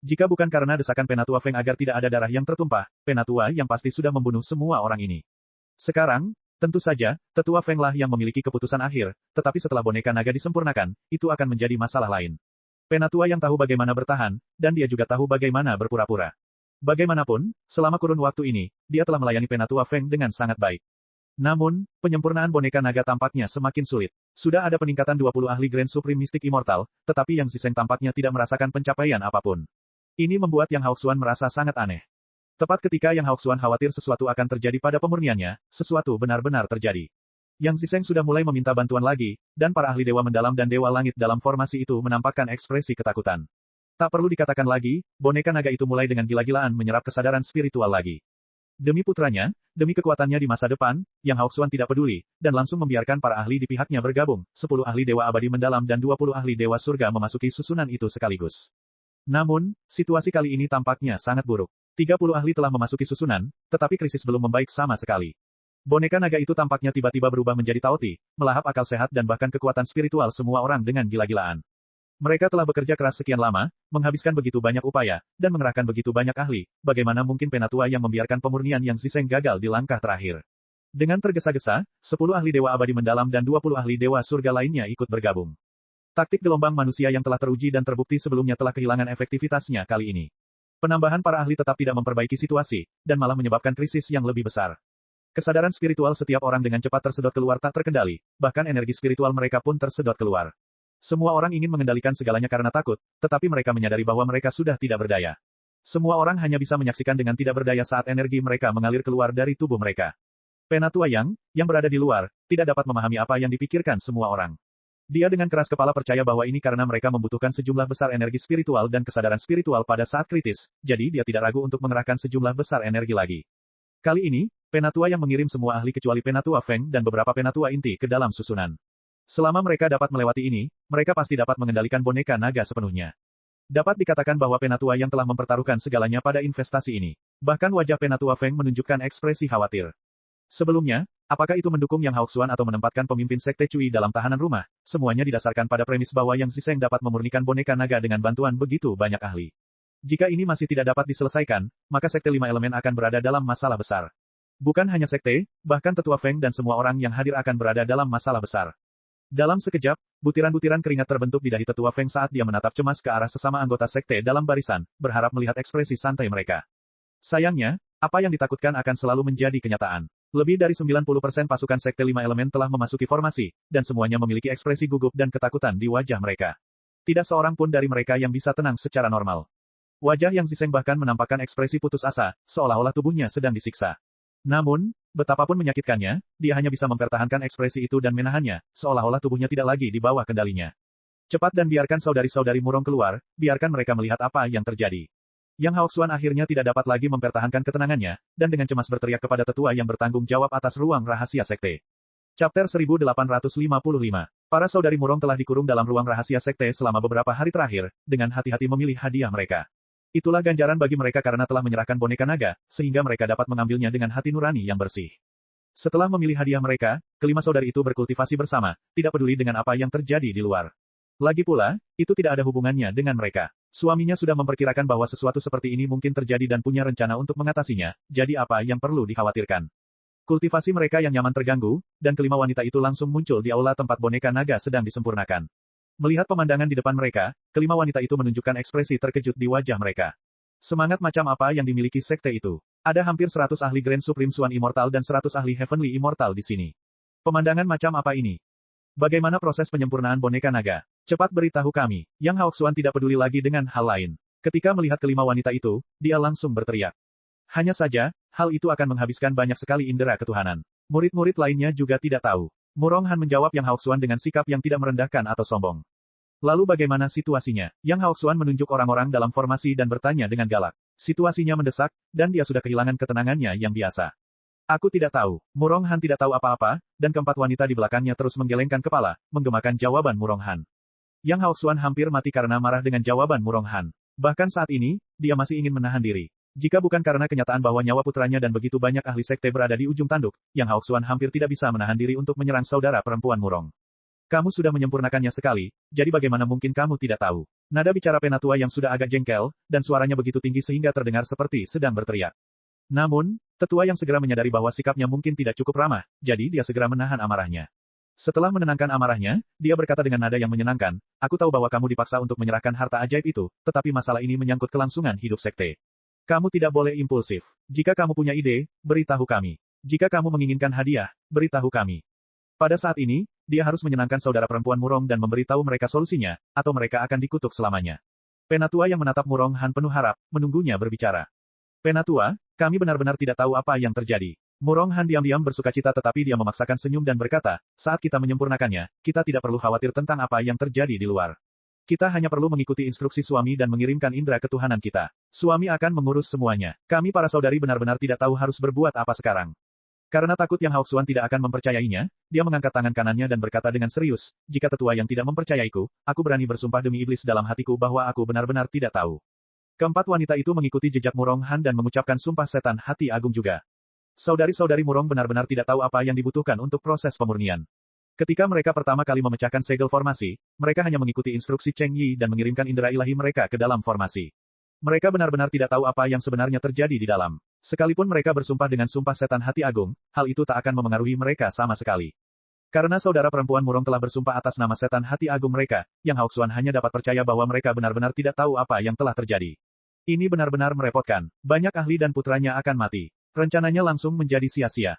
Jika bukan karena desakan Penatua Feng agar tidak ada darah yang tertumpah, Penatua yang pasti sudah membunuh semua orang ini. Sekarang, tentu saja, Tetua Feng lah yang memiliki keputusan akhir, tetapi setelah boneka naga disempurnakan, itu akan menjadi masalah lain. Penatua yang tahu bagaimana bertahan, dan dia juga tahu bagaimana berpura-pura. Bagaimanapun, selama kurun waktu ini, dia telah melayani Penatua Feng dengan sangat baik. Namun, penyempurnaan boneka naga tampaknya semakin sulit. Sudah ada peningkatan 20 ahli Grand Supreme Mystic Immortal, tetapi Yang Zisheng tampaknya tidak merasakan pencapaian apapun. Ini membuat Yang Haoxuan merasa sangat aneh. Tepat ketika Yang Haoxuan khawatir sesuatu akan terjadi pada pemurniannya, sesuatu benar-benar terjadi. Yang Zisheng sudah mulai meminta bantuan lagi, dan para ahli Dewa Mendalam dan Dewa Langit dalam formasi itu menampakkan ekspresi ketakutan. Tak perlu dikatakan lagi, boneka naga itu mulai dengan gila-gilaan menyerap kesadaran spiritual lagi. Demi putranya, demi kekuatannya di masa depan, Yang Haoxuan tidak peduli, dan langsung membiarkan para ahli di pihaknya bergabung, 10 ahli Dewa Abadi Mendalam dan 20 ahli Dewa Surga memasuki susunan itu sekaligus. Namun, situasi kali ini tampaknya sangat buruk. 30 ahli telah memasuki susunan, tetapi krisis belum membaik sama sekali. Boneka naga itu tampaknya tiba-tiba berubah menjadi taoti, melahap akal sehat dan bahkan kekuatan spiritual semua orang dengan gila-gilaan. Mereka telah bekerja keras sekian lama, menghabiskan begitu banyak upaya, dan mengerahkan begitu banyak ahli, bagaimana mungkin Penatua yang membiarkan pemurnian Yang Zisheng gagal di langkah terakhir. Dengan tergesa-gesa, 10 ahli Dewa Abadi Mendalam dan 20 ahli Dewa Surga lainnya ikut bergabung. Taktik gelombang manusia yang telah teruji dan terbukti sebelumnya telah kehilangan efektivitasnya kali ini. Penambahan para ahli tetap tidak memperbaiki situasi, dan malah menyebabkan krisis yang lebih besar. Kesadaran spiritual setiap orang dengan cepat tersedot keluar tak terkendali, bahkan energi spiritual mereka pun tersedot keluar. Semua orang ingin mengendalikan segalanya karena takut, tetapi mereka menyadari bahwa mereka sudah tidak berdaya. Semua orang hanya bisa menyaksikan dengan tidak berdaya saat energi mereka mengalir keluar dari tubuh mereka. Penatua yang berada di luar, tidak dapat memahami apa yang dipikirkan semua orang. Dia dengan keras kepala percaya bahwa ini karena mereka membutuhkan sejumlah besar energi spiritual dan kesadaran spiritual pada saat kritis, jadi dia tidak ragu untuk mengerahkan sejumlah besar energi lagi. Kali ini, Penatua yang mengirim semua ahli kecuali Penatua Feng dan beberapa Penatua inti ke dalam susunan. Selama mereka dapat melewati ini, mereka pasti dapat mengendalikan boneka naga sepenuhnya. Dapat dikatakan bahwa Penatua yang telah mempertaruhkan segalanya pada investasi ini. Bahkan wajah Penatua Feng menunjukkan ekspresi khawatir. Sebelumnya, apakah itu mendukung Yang Haoxuan atau menempatkan pemimpin Sekte Cui dalam tahanan rumah, semuanya didasarkan pada premis bahwa Yang Zisheng dapat memurnikan boneka naga dengan bantuan begitu banyak ahli. Jika ini masih tidak dapat diselesaikan, maka Sekte Lima Elemen akan berada dalam masalah besar. Bukan hanya Sekte, bahkan Tetua Feng dan semua orang yang hadir akan berada dalam masalah besar. Dalam sekejap, butiran-butiran keringat terbentuk di dahi Tetua Feng saat dia menatap cemas ke arah sesama anggota sekte dalam barisan, berharap melihat ekspresi santai mereka. Sayangnya, apa yang ditakutkan akan selalu menjadi kenyataan. Lebih dari 90% pasukan Sekte Lima Elemen telah memasuki formasi, dan semuanya memiliki ekspresi gugup dan ketakutan di wajah mereka. Tidak seorang pun dari mereka yang bisa tenang secara normal. Wajah Yang Zisheng bahkan menampakkan ekspresi putus asa, seolah-olah tubuhnya sedang disiksa. Namun, betapapun menyakitkannya, dia hanya bisa mempertahankan ekspresi itu dan menahannya, seolah-olah tubuhnya tidak lagi di bawah kendalinya. Cepat dan biarkan saudari-saudari Murong keluar, biarkan mereka melihat apa yang terjadi. Yang Haoxuan akhirnya tidak dapat lagi mempertahankan ketenangannya, dan dengan cemas berteriak kepada tetua yang bertanggung jawab atas ruang rahasia sekte. Chapter 1855. Para saudari Murong telah dikurung dalam ruang rahasia sekte selama beberapa hari terakhir, dengan hati-hati memilih hadiah mereka. Itulah ganjaran bagi mereka karena telah menyerahkan boneka naga, sehingga mereka dapat mengambilnya dengan hati nurani yang bersih. Setelah memilih hadiah mereka, kelima saudari itu berkultivasi bersama, tidak peduli dengan apa yang terjadi di luar. Lagi pula, itu tidak ada hubungannya dengan mereka. Suaminya sudah memperkirakan bahwa sesuatu seperti ini mungkin terjadi dan punya rencana untuk mengatasinya, jadi apa yang perlu dikhawatirkan. Kultivasi mereka yang nyaman terganggu, dan kelima wanita itu langsung muncul di aula tempat boneka naga sedang disempurnakan. Melihat pemandangan di depan mereka, kelima wanita itu menunjukkan ekspresi terkejut di wajah mereka. Semangat macam apa yang dimiliki sekte itu? Ada hampir 100 ahli Grand Supreme Swan Immortal dan 100 ahli Heavenly Immortal di sini. Pemandangan macam apa ini? Bagaimana proses penyempurnaan boneka naga? Cepat beritahu kami. Yang Haoxuan tidak peduli lagi dengan hal lain. Ketika melihat kelima wanita itu, dia langsung berteriak. Hanya saja, hal itu akan menghabiskan banyak sekali indera ketuhanan. Murid-murid lainnya juga tidak tahu. Murong Han menjawab Yang Haoxuan dengan sikap yang tidak merendahkan atau sombong. Lalu bagaimana situasinya? Yang Haoxuan menunjuk orang-orang dalam formasi dan bertanya dengan galak. Situasinya mendesak, dan dia sudah kehilangan ketenangannya yang biasa. Aku tidak tahu. Murong Han tidak tahu apa-apa, dan keempat wanita di belakangnya terus menggelengkan kepala, menggemakan jawaban Murong Han. Yang Haoxuan hampir mati karena marah dengan jawaban Murong Han. Bahkan saat ini, dia masih ingin menahan diri. Jika bukan karena kenyataan bahwa nyawa putranya dan begitu banyak ahli sekte berada di ujung tanduk, Yang Haoxuan hampir tidak bisa menahan diri untuk menyerang saudara perempuan Murong. Kamu sudah menyempurnakannya sekali, jadi bagaimana mungkin kamu tidak tahu? Nada bicara penatua yang sudah agak jengkel, dan suaranya begitu tinggi sehingga terdengar seperti sedang berteriak. Namun, tetua yang segera menyadari bahwa sikapnya mungkin tidak cukup ramah, jadi dia segera menahan amarahnya. Setelah menenangkan amarahnya, dia berkata dengan nada yang menyenangkan, aku tahu bahwa kamu dipaksa untuk menyerahkan harta ajaib itu, tetapi masalah ini menyangkut kelangsungan hidup sekte. Kamu tidak boleh impulsif. Jika kamu punya ide, beritahu kami. Jika kamu menginginkan hadiah, beritahu kami. Pada saat ini, dia harus menyenangkan saudara perempuan Murong dan memberitahu mereka solusinya, atau mereka akan dikutuk selamanya. Penatua yang menatap Murong Han penuh harap, menunggunya berbicara. Penatua, kami benar-benar tidak tahu apa yang terjadi. Murong Han diam-diam bersukacita tetapi dia memaksakan senyum dan berkata, saat kita menyempurnakannya, kita tidak perlu khawatir tentang apa yang terjadi di luar. Kita hanya perlu mengikuti instruksi suami dan mengirimkan indera ketuhanan kita. Suami akan mengurus semuanya. Kami para saudari benar-benar tidak tahu harus berbuat apa sekarang. Karena takut Yang Haoxuan tidak akan mempercayainya, dia mengangkat tangan kanannya dan berkata dengan serius, jika tetua yang tidak mempercayaiku, aku berani bersumpah demi iblis dalam hatiku bahwa aku benar-benar tidak tahu. Keempat wanita itu mengikuti jejak Murong Han dan mengucapkan sumpah setan hati agung juga. Saudari-saudari Murong benar-benar tidak tahu apa yang dibutuhkan untuk proses pemurnian. Ketika mereka pertama kali memecahkan segel formasi, mereka hanya mengikuti instruksi Cheng Yi dan mengirimkan indera ilahi mereka ke dalam formasi. Mereka benar-benar tidak tahu apa yang sebenarnya terjadi di dalam. Sekalipun mereka bersumpah dengan sumpah setan hati agung, hal itu tak akan memengaruhi mereka sama sekali. Karena saudara perempuan Murong telah bersumpah atas nama setan hati agung mereka, Yang Haoxuan hanya dapat percaya bahwa mereka benar-benar tidak tahu apa yang telah terjadi. Ini benar-benar merepotkan. Banyak ahli dan putranya akan mati. Rencananya langsung menjadi sia-sia.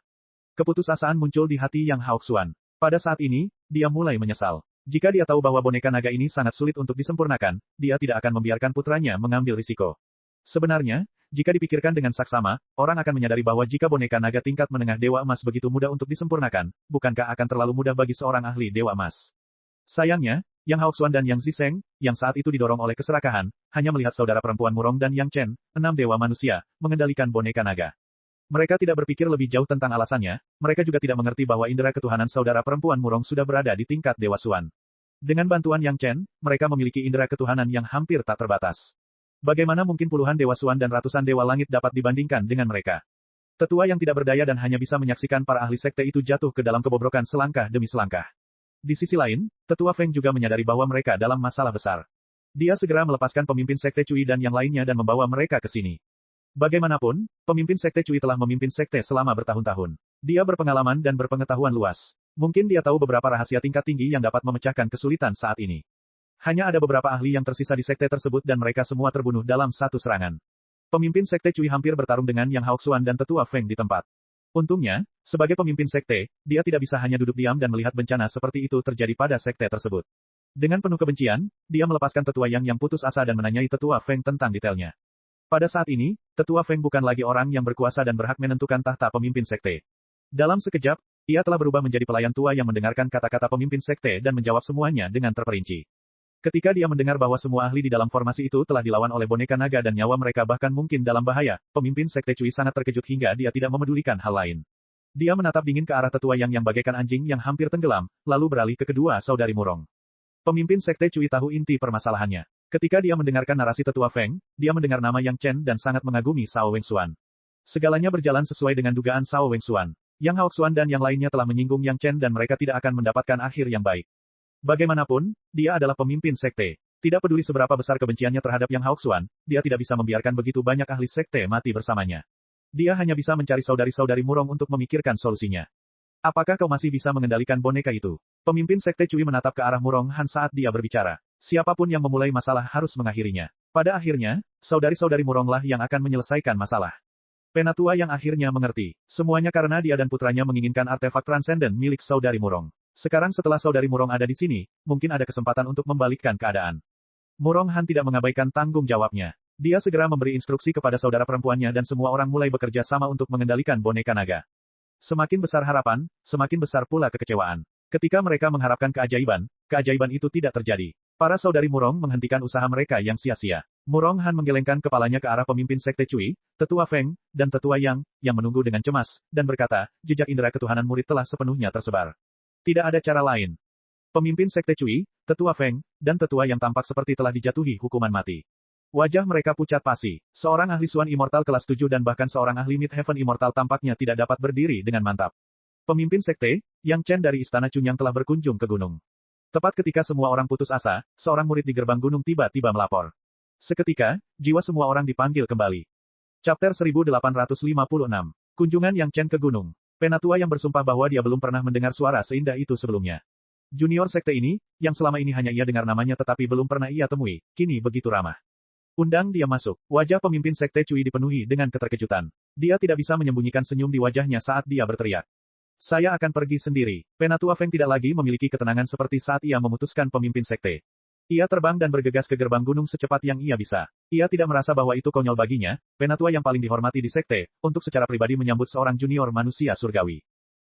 Keputusasaan muncul di hati Yang Haoxuan. Pada saat ini, dia mulai menyesal. Jika dia tahu bahwa boneka naga ini sangat sulit untuk disempurnakan, dia tidak akan membiarkan putranya mengambil risiko. Sebenarnya, jika dipikirkan dengan saksama, orang akan menyadari bahwa jika boneka naga tingkat menengah Dewa Emas begitu mudah untuk disempurnakan, bukankah akan terlalu mudah bagi seorang ahli Dewa Emas? Sayangnya, Yang Haoxuan dan Yang Zisheng, yang saat itu didorong oleh keserakahan, hanya melihat saudara perempuan Murong dan Yang Chen, 6 dewa manusia, mengendalikan boneka naga. Mereka tidak berpikir lebih jauh tentang alasannya, mereka juga tidak mengerti bahwa indera ketuhanan saudara perempuan Murong sudah berada di tingkat Dewa Xuan. Dengan bantuan Yang Chen, mereka memiliki indera ketuhanan yang hampir tak terbatas. Bagaimana mungkin puluhan Dewa Xuan dan ratusan Dewa Langit dapat dibandingkan dengan mereka? Tetua yang tidak berdaya dan hanya bisa menyaksikan para ahli sekte itu jatuh ke dalam kebobrokan selangkah demi selangkah. Di sisi lain, Tetua Feng juga menyadari bahwa mereka dalam masalah besar. Dia segera melepaskan pemimpin sekte Cui dan yang lainnya dan membawa mereka ke sini. Bagaimanapun, pemimpin sekte Cui telah memimpin sekte selama bertahun-tahun. Dia berpengalaman dan berpengetahuan luas. Mungkin dia tahu beberapa rahasia tingkat tinggi yang dapat memecahkan kesulitan saat ini. Hanya ada beberapa ahli yang tersisa di sekte tersebut dan mereka semua terbunuh dalam satu serangan. Pemimpin sekte Cui hampir bertarung dengan Yang Haoxuan dan Tetua Feng di tempat. Untungnya, sebagai pemimpin sekte, dia tidak bisa hanya duduk diam dan melihat bencana seperti itu terjadi pada sekte tersebut. Dengan penuh kebencian, dia melepaskan Tetua yang putus asa dan menanyai Tetua Feng tentang detailnya. Pada saat ini, Tetua Feng bukan lagi orang yang berkuasa dan berhak menentukan tahta pemimpin sekte. Dalam sekejap, ia telah berubah menjadi pelayan tua yang mendengarkan kata-kata pemimpin sekte dan menjawab semuanya dengan terperinci. Ketika dia mendengar bahwa semua ahli di dalam formasi itu telah dilawan oleh boneka naga dan nyawa mereka bahkan mungkin dalam bahaya, pemimpin Sekte Cui sangat terkejut hingga dia tidak memedulikan hal lain. Dia menatap dingin ke arah tetua yang bagaikan anjing yang hampir tenggelam, lalu beralih ke kedua saudari Murong. Pemimpin Sekte Cui tahu inti permasalahannya. Ketika dia mendengarkan narasi tetua Feng, dia mendengar nama Yang Chen dan sangat mengagumi Cao Wengsuan. Segalanya berjalan sesuai dengan dugaan Cao Wengsuan. Yang Haoxuan dan yang lainnya telah menyinggung Yang Chen dan mereka tidak akan mendapatkan akhir yang baik. Bagaimanapun, dia adalah pemimpin sekte. Tidak peduli seberapa besar kebenciannya terhadap Yang Haoxuan, dia tidak bisa membiarkan begitu banyak ahli sekte mati bersamanya. Dia hanya bisa mencari saudari-saudari Murong untuk memikirkan solusinya. Apakah kau masih bisa mengendalikan boneka itu? Pemimpin Sekte Cui menatap ke arah Murong Han saat dia berbicara. Siapapun yang memulai masalah harus mengakhirinya. Pada akhirnya, saudari-saudari Muronglah yang akan menyelesaikan masalah. Penatua yang akhirnya mengerti. Semuanya karena dia dan putranya menginginkan artefak transenden milik saudari Murong. Sekarang setelah saudari Murong ada di sini, mungkin ada kesempatan untuk membalikkan keadaan. Murong Han tidak mengabaikan tanggung jawabnya. Dia segera memberi instruksi kepada saudara perempuannya dan semua orang mulai bekerja sama untuk mengendalikan boneka naga. Semakin besar harapan, semakin besar pula kekecewaan. Ketika mereka mengharapkan keajaiban, keajaiban itu tidak terjadi. Para saudari Murong menghentikan usaha mereka yang sia-sia. Murong Han menggelengkan kepalanya ke arah pemimpin Sekte Cui, tetua Feng, dan tetua Yang menunggu dengan cemas, dan berkata, jejak indera ketuhanan murid telah sepenuhnya tersebar. Tidak ada cara lain. Pemimpin Sekte Cui, tetua Feng, dan tetua Yang tampak seperti telah dijatuhi hukuman mati. Wajah mereka pucat pasi. Seorang ahli Suan Immortal kelas 7 dan bahkan seorang ahli Mid-Heaven Immortal tampaknya tidak dapat berdiri dengan mantap. Pemimpin Sekte, Yang Chen dari Istana Chunyang telah berkunjung ke gunung. Tepat ketika semua orang putus asa, seorang murid di gerbang gunung tiba-tiba melapor. Seketika, jiwa semua orang dipanggil kembali. Chapter 1856. Kunjungan Yang Chen ke gunung. Penatua yang bersumpah bahwa dia belum pernah mendengar suara seindah itu sebelumnya. Junior sekte ini, yang selama ini hanya ia dengar namanya tetapi belum pernah ia temui, kini begitu ramah. Undang dia masuk. Wajah pemimpin Sekte Cui dipenuhi dengan keterkejutan. Dia tidak bisa menyembunyikan senyum di wajahnya saat dia berteriak. Saya akan pergi sendiri. Penatua Feng tidak lagi memiliki ketenangan seperti saat ia memutuskan pemimpin sekte. Ia terbang dan bergegas ke gerbang gunung secepat yang ia bisa. Ia tidak merasa bahwa itu konyol baginya, penatua yang paling dihormati di sekte, untuk secara pribadi menyambut seorang junior manusia surgawi.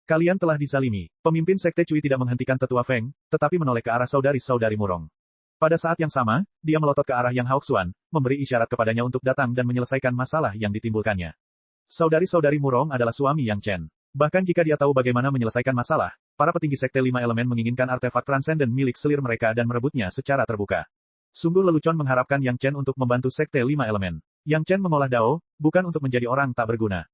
Kalian telah dizalimi. Pemimpin Sekte Cui tidak menghentikan tetua Feng, tetapi menoleh ke arah saudari-saudari Murong. Pada saat yang sama, dia melotot ke arah Yang Haoxuan, memberi isyarat kepadanya untuk datang dan menyelesaikan masalah yang ditimbulkannya. Saudari-saudari Murong adalah suami Yang Chen. Bahkan jika dia tahu bagaimana menyelesaikan masalah, para petinggi Sekte Lima Elemen menginginkan artefak transenden milik selir mereka dan merebutnya secara terbuka. Sungguh lelucon mengharapkan Yang Chen untuk membantu Sekte Lima Elemen. Yang Chen mengolah Dao, bukan untuk menjadi orang tak berguna.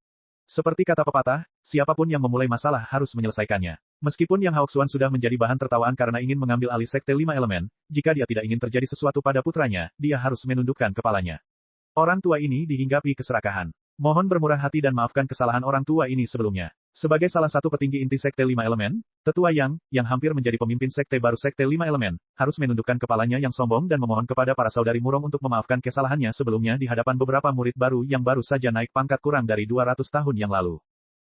Seperti kata pepatah, siapapun yang memulai masalah harus menyelesaikannya. Meskipun Yang Haoxuan sudah menjadi bahan tertawaan karena ingin mengambil alih Sekte Lima Elemen, jika dia tidak ingin terjadi sesuatu pada putranya, dia harus menundukkan kepalanya. Orang tua ini dihinggapi keserakahan. Mohon bermurah hati dan maafkan kesalahan orang tua ini sebelumnya. Sebagai salah satu petinggi inti Sekte Lima Elemen, tetua yang hampir menjadi pemimpin Sekte baru Sekte Lima Elemen, harus menundukkan kepalanya yang sombong dan memohon kepada para saudari Murong untuk memaafkan kesalahannya sebelumnya di hadapan beberapa murid baru yang baru saja naik pangkat kurang dari 200 tahun yang lalu.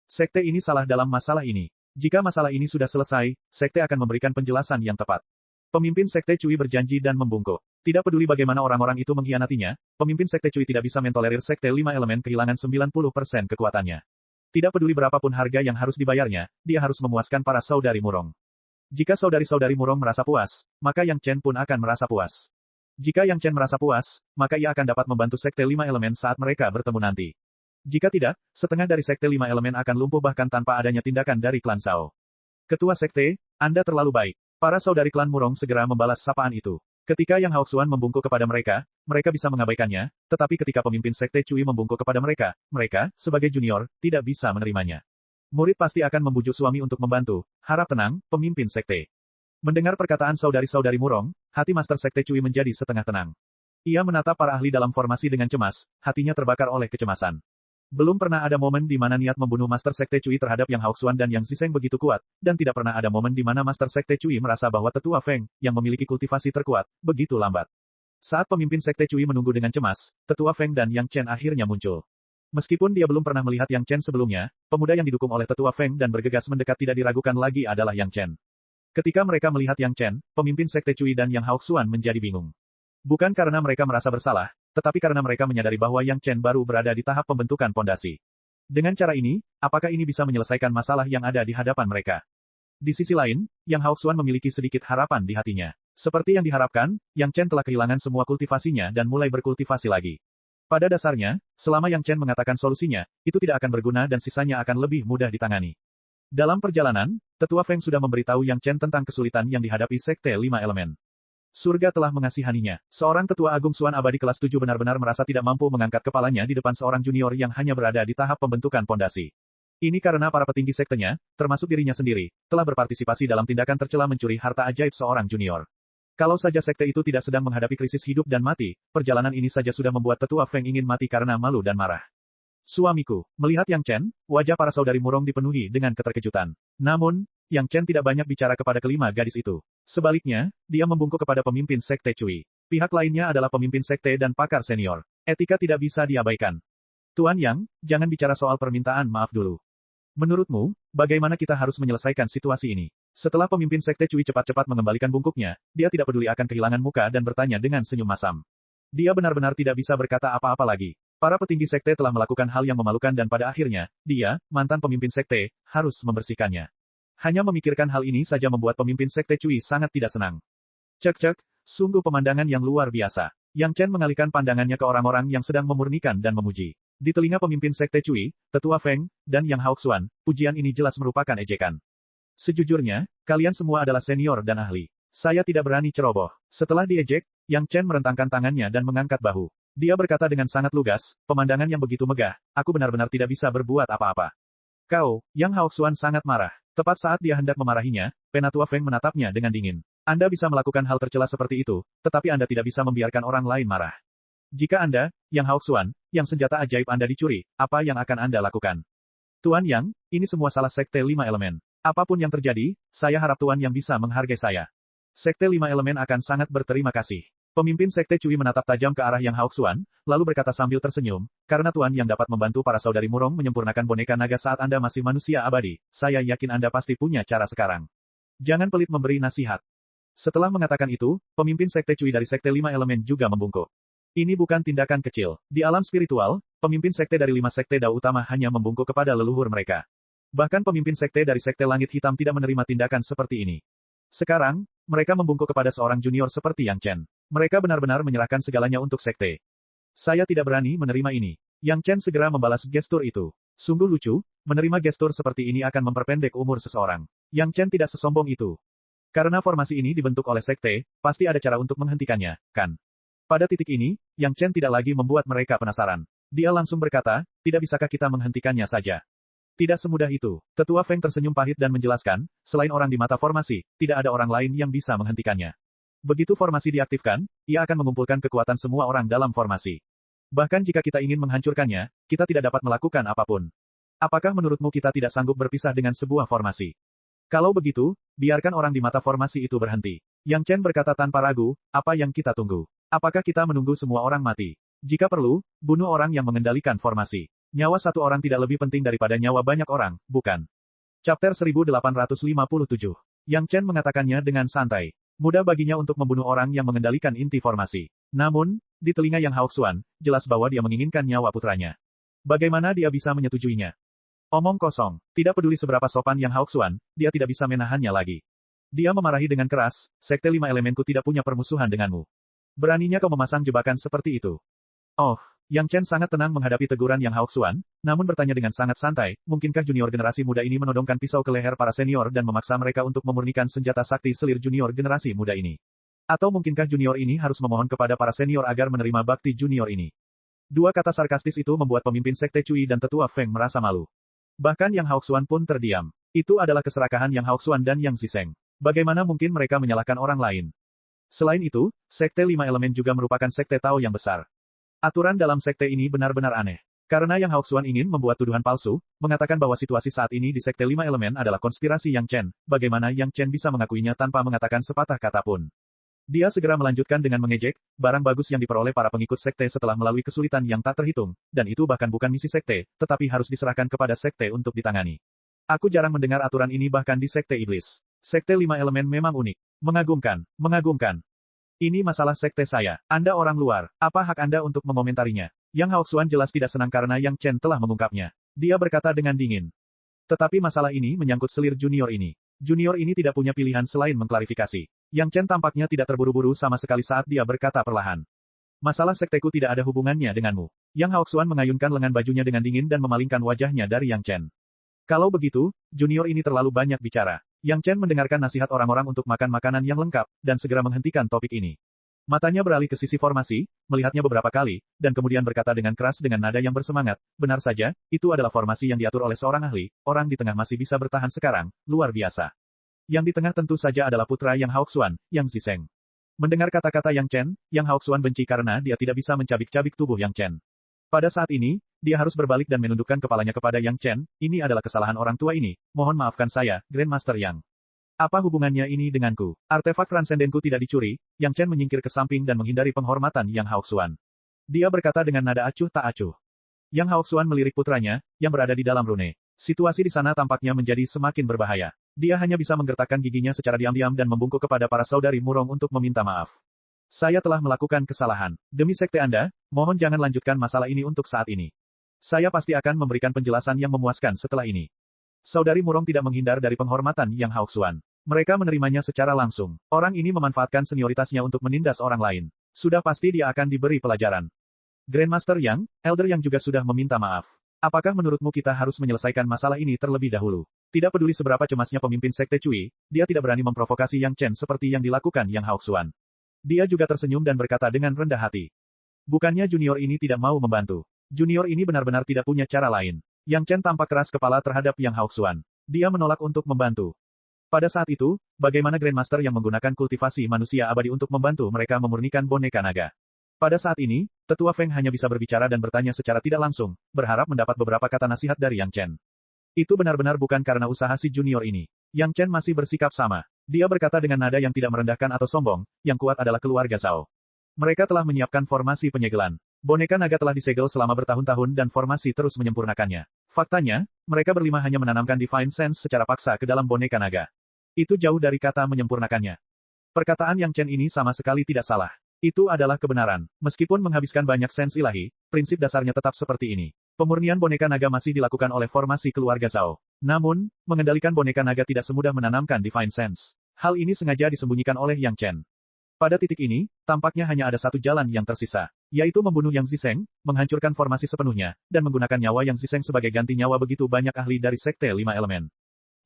Sekte ini salah dalam masalah ini. Jika masalah ini sudah selesai, Sekte akan memberikan penjelasan yang tepat. Pemimpin Sekte Cui berjanji dan membungkuk. Tidak peduli bagaimana orang-orang itu mengkhianatinya, pemimpin Sekte Cui tidak bisa mentolerir Sekte Lima Elemen kehilangan 90% kekuatannya. Tidak peduli berapapun harga yang harus dibayarnya, dia harus memuaskan para saudari Murong. Jika saudari-saudari Murong merasa puas, maka Yang Chen pun akan merasa puas. Jika Yang Chen merasa puas, maka ia akan dapat membantu Sekte Lima Elemen saat mereka bertemu nanti. Jika tidak, setengah dari Sekte Lima Elemen akan lumpuh bahkan tanpa adanya tindakan dari klan Zhao. Ketua Sekte, Anda terlalu baik. Para saudari klan Murong segera membalas sapaan itu. Ketika Yang Haoxuan membungkuk kepada mereka, mereka bisa mengabaikannya, tetapi ketika pemimpin Sekte Cui membungkuk kepada mereka, sebagai junior, tidak bisa menerimanya. Murid pasti akan membujuk suami untuk membantu. Harap tenang, pemimpin Sekte. Mendengar perkataan saudari-saudari Murong, hati Master Sekte Cui menjadi setengah tenang. Ia menatap para ahli dalam formasi dengan cemas, hatinya terbakar oleh kecemasan. Belum pernah ada momen di mana niat membunuh Master Sekte Cui terhadap Yang Haoxuan dan Yang Zizeng begitu kuat, dan tidak pernah ada momen di mana Master Sekte Cui merasa bahwa tetua Feng, yang memiliki kultivasi terkuat, begitu lambat. Saat pemimpin Sekte Cui menunggu dengan cemas, tetua Feng dan Yang Chen akhirnya muncul. Meskipun dia belum pernah melihat Yang Chen sebelumnya, pemuda yang didukung oleh tetua Feng dan bergegas mendekat tidak diragukan lagi adalah Yang Chen. Ketika mereka melihat Yang Chen, pemimpin Sekte Cui dan Yang Haoxuan menjadi bingung. Bukan karena mereka merasa bersalah, tetapi karena mereka menyadari bahwa Yang Chen baru berada di tahap pembentukan pondasi. Dengan cara ini, apakah ini bisa menyelesaikan masalah yang ada di hadapan mereka? Di sisi lain, Yang Haoxuan memiliki sedikit harapan di hatinya. Seperti yang diharapkan, Yang Chen telah kehilangan semua kultivasinya dan mulai berkultivasi lagi. Pada dasarnya, selama Yang Chen mengatakan solusinya, itu tidak akan berguna dan sisanya akan lebih mudah ditangani. Dalam perjalanan, Tetua Feng sudah memberitahu Yang Chen tentang kesulitan yang dihadapi Sekte 5 Elemen. Surga telah mengasihaninya. Seorang Tetua Agung Suan Abadi kelas 7 benar-benar merasa tidak mampu mengangkat kepalanya di depan seorang junior yang hanya berada di tahap pembentukan pondasi. Ini karena para petinggi sektenya, termasuk dirinya sendiri, telah berpartisipasi dalam tindakan tercela mencuri harta ajaib seorang junior. Kalau saja sekte itu tidak sedang menghadapi krisis hidup dan mati, perjalanan ini saja sudah membuat Tetua Feng ingin mati karena malu dan marah. Suamiku, melihat Yang Chen, wajah para saudari murong dipenuhi dengan keterkejutan. Namun, Yang Chen tidak banyak bicara kepada kelima gadis itu. Sebaliknya, dia membungkuk kepada pemimpin sekte Cui. Pihak lainnya adalah pemimpin sekte dan pakar senior. Etika tidak bisa diabaikan. Tuan Yang, jangan bicara soal permintaan maaf dulu. Menurutmu, bagaimana kita harus menyelesaikan situasi ini? Setelah pemimpin sekte Cui cepat-cepat mengembalikan bungkuknya, dia tidak peduli akan kehilangan muka dan bertanya dengan senyum masam. Dia benar-benar tidak bisa berkata apa-apa lagi. Para petinggi sekte telah melakukan hal yang memalukan dan pada akhirnya, dia, mantan pemimpin sekte, harus membersihkannya. Hanya memikirkan hal ini saja membuat pemimpin sekte Cui sangat tidak senang. Cek-cek, sungguh pemandangan yang luar biasa. Yang Chen mengalihkan pandangannya ke orang-orang yang sedang memurnikan dan memuji. Di telinga pemimpin sekte Cui, Tetua Feng, dan Yang Haoxuan, pujian ini jelas merupakan ejekan. Sejujurnya, kalian semua adalah senior dan ahli. Saya tidak berani ceroboh. Setelah diejek, Yang Chen merentangkan tangannya dan mengangkat bahu. Dia berkata dengan sangat lugas, pemandangan yang begitu megah, aku benar-benar tidak bisa berbuat apa-apa. Kau, Yang Haoxuan sangat marah. Tepat saat dia hendak memarahinya, Penatua Feng menatapnya dengan dingin. Anda bisa melakukan hal tercela seperti itu, tetapi Anda tidak bisa membiarkan orang lain marah. Jika Anda, Yang Haoxuan, yang senjata ajaib Anda dicuri, apa yang akan Anda lakukan? Tuan Yang, ini semua salah Sekte 5 Elemen. Apapun yang terjadi, saya harap Tuan Yang bisa menghargai saya. Sekte 5 Elemen akan sangat berterima kasih. Pemimpin Sekte Cui menatap tajam ke arah Yang Haoxuan, lalu berkata sambil tersenyum, karena Tuan Yang dapat membantu para saudari murong menyempurnakan boneka naga saat Anda masih manusia abadi, saya yakin Anda pasti punya cara sekarang. Jangan pelit memberi nasihat. Setelah mengatakan itu, pemimpin Sekte Cui dari Sekte 5 Elemen juga membungkuk. Ini bukan tindakan kecil. Di alam spiritual, pemimpin sekte dari 5 sekte Dao utama hanya membungkuk kepada leluhur mereka. Bahkan pemimpin sekte dari Sekte Langit Hitam tidak menerima tindakan seperti ini. Sekarang, mereka membungkuk kepada seorang junior seperti Yang Chen. Mereka benar-benar menyerahkan segalanya untuk sekte. Saya tidak berani menerima ini. Yang Chen segera membalas gestur itu. Sungguh lucu, menerima gestur seperti ini akan memperpendek umur seseorang. Yang Chen tidak sesombong itu. Karena formasi ini dibentuk oleh sekte, pasti ada cara untuk menghentikannya, kan? Pada titik ini, Yang Chen tidak lagi membuat mereka penasaran. Dia langsung berkata, tidak bisakah kita menghentikannya saja? Tidak semudah itu. Tetua Feng tersenyum pahit dan menjelaskan, selain orang di mata formasi, tidak ada orang lain yang bisa menghentikannya. Begitu formasi diaktifkan, ia akan mengumpulkan kekuatan semua orang dalam formasi. Bahkan jika kita ingin menghancurkannya, kita tidak dapat melakukan apapun. Apakah menurutmu kita tidak sanggup berpisah dengan sebuah formasi? Kalau begitu, biarkan orang di mata formasi itu berhenti. Yang Chen berkata tanpa ragu, apa yang kita tunggu? Apakah kita menunggu semua orang mati? Jika perlu, bunuh orang yang mengendalikan formasi. Nyawa satu orang tidak lebih penting daripada nyawa banyak orang, bukan? Chapter 1857. Yang Chen mengatakannya dengan santai. Mudah baginya untuk membunuh orang yang mengendalikan inti formasi. Namun, di telinga Yang Haoxuan, jelas bahwa dia menginginkan nyawa putranya. Bagaimana dia bisa menyetujuinya? Omong kosong. Tidak peduli seberapa sopan Yang Haoxuan, dia tidak bisa menahannya lagi. Dia memarahi dengan keras, Sekte 5 Elemenku tidak punya permusuhan denganmu. Beraninya kau memasang jebakan seperti itu. Oh, Yang Chen sangat tenang menghadapi teguran Yang Haoxuan, namun bertanya dengan sangat santai, mungkinkah junior generasi muda ini menodongkan pisau ke leher para senior dan memaksa mereka untuk memurnikan senjata sakti selir junior generasi muda ini? Atau mungkinkah junior ini harus memohon kepada para senior agar menerima bakti junior ini? Dua kata sarkastis itu membuat pemimpin Sekte Cui dan Tetua Feng merasa malu. Bahkan Yang Haoxuan pun terdiam. Itu adalah keserakahan Yang Haoxuan dan Yang Zisheng. Bagaimana mungkin mereka menyalahkan orang lain? Selain itu, Sekte 5 Elemen juga merupakan sekte Tao yang besar. Aturan dalam sekte ini benar-benar aneh. Karena Yang Haoxuan ingin membuat tuduhan palsu, mengatakan bahwa situasi saat ini di Sekte 5 Elemen adalah konspirasi Yang Chen, bagaimana Yang Chen bisa mengakuinya tanpa mengatakan sepatah kata pun. Dia segera melanjutkan dengan mengejek, barang bagus yang diperoleh para pengikut sekte setelah melalui kesulitan yang tak terhitung, dan itu bahkan bukan misi sekte, tetapi harus diserahkan kepada sekte untuk ditangani. Aku jarang mendengar aturan ini bahkan di Sekte Iblis. Sekte 5 Elemen memang unik. Mengagumkan, mengagumkan. Ini masalah sekte saya. Anda orang luar. Apa hak Anda untuk mengomentarinya? Yang Haoxuan jelas tidak senang karena Yang Chen telah mengungkapnya. Dia berkata dengan dingin. Tetapi masalah ini menyangkut selir junior ini. Junior ini tidak punya pilihan selain mengklarifikasi. Yang Chen tampaknya tidak terburu-buru sama sekali saat dia berkata perlahan. Masalah sekteku tidak ada hubungannya denganmu. Yang Haoxuan mengayunkan lengan bajunya dengan dingin dan memalingkan wajahnya dari Yang Chen. Kalau begitu, junior ini terlalu banyak bicara. Yang Chen mendengarkan nasihat orang-orang untuk makan makanan yang lengkap, dan segera menghentikan topik ini. Matanya beralih ke sisi formasi, melihatnya beberapa kali, dan kemudian berkata dengan keras dengan nada yang bersemangat, benar saja, itu adalah formasi yang diatur oleh seorang ahli, orang di tengah masih bisa bertahan sekarang, luar biasa. Yang di tengah tentu saja adalah putra Yang Haoxuan, Yang Zisheng. Mendengar kata-kata Yang Chen, Yang Haoxuan benci karena dia tidak bisa mencabik-cabik tubuh Yang Chen. Pada saat ini, dia harus berbalik dan menundukkan kepalanya kepada Yang Chen, ini adalah kesalahan orang tua ini, mohon maafkan saya, Grandmaster Yang. Apa hubungannya ini denganku? Artefak transendenku tidak dicuri, Yang Chen menyingkir ke samping dan menghindari penghormatan Yang Haoxuan. Dia berkata dengan nada acuh tak acuh. Yang Haoxuan melirik putranya, yang berada di dalam rune. Situasi di sana tampaknya menjadi semakin berbahaya. Dia hanya bisa menggertakkan giginya secara diam-diam dan membungkuk kepada para saudari Murong untuk meminta maaf. Saya telah melakukan kesalahan. Demi sekte Anda, mohon jangan lanjutkan masalah ini untuk saat ini. Saya pasti akan memberikan penjelasan yang memuaskan setelah ini. Saudari Murong tidak menghindar dari penghormatan Yang Haoxuan. Mereka menerimanya secara langsung. Orang ini memanfaatkan senioritasnya untuk menindas orang lain. Sudah pasti dia akan diberi pelajaran. Grandmaster Yang, Elder Yang juga sudah meminta maaf. Apakah menurutmu kita harus menyelesaikan masalah ini terlebih dahulu? Tidak peduli seberapa cemasnya pemimpin sekte Cui, dia tidak berani memprovokasi Yang Chen seperti yang dilakukan Yang Haoxuan. Dia juga tersenyum dan berkata dengan rendah hati. Bukannya junior ini tidak mau membantu. Junior ini benar-benar tidak punya cara lain. Yang Chen tampak keras kepala terhadap Yang Haoxuan. Dia menolak untuk membantu. Pada saat itu, bagaimana Grandmaster yang menggunakan kultivasi manusia abadi untuk membantu mereka memurnikan boneka naga? Pada saat ini, Tetua Feng hanya bisa berbicara dan bertanya secara tidak langsung, berharap mendapat beberapa kata nasihat dari Yang Chen. Itu benar-benar bukan karena usaha si junior ini. Yang Chen masih bersikap sama. Dia berkata dengan nada yang tidak merendahkan atau sombong, yang kuat adalah keluarga Zhao. Mereka telah menyiapkan formasi penyegelan. Boneka naga telah disegel selama bertahun-tahun dan formasi terus menyempurnakannya. Faktanya, mereka berlima hanya menanamkan Divine Sense secara paksa ke dalam boneka naga. Itu jauh dari kata menyempurnakannya. Perkataan Yang Chen ini sama sekali tidak salah. Itu adalah kebenaran. Meskipun menghabiskan banyak sens ilahi, prinsip dasarnya tetap seperti ini. Pemurnian boneka naga masih dilakukan oleh formasi keluarga Zhao. Namun, mengendalikan boneka naga tidak semudah menanamkan Divine Sense. Hal ini sengaja disembunyikan oleh Yang Chen. Pada titik ini, tampaknya hanya ada satu jalan yang tersisa, yaitu membunuh Yang Zisheng, menghancurkan formasi sepenuhnya, dan menggunakan nyawa Yang Zisheng sebagai ganti nyawa begitu banyak ahli dari Sekte Lima Elemen.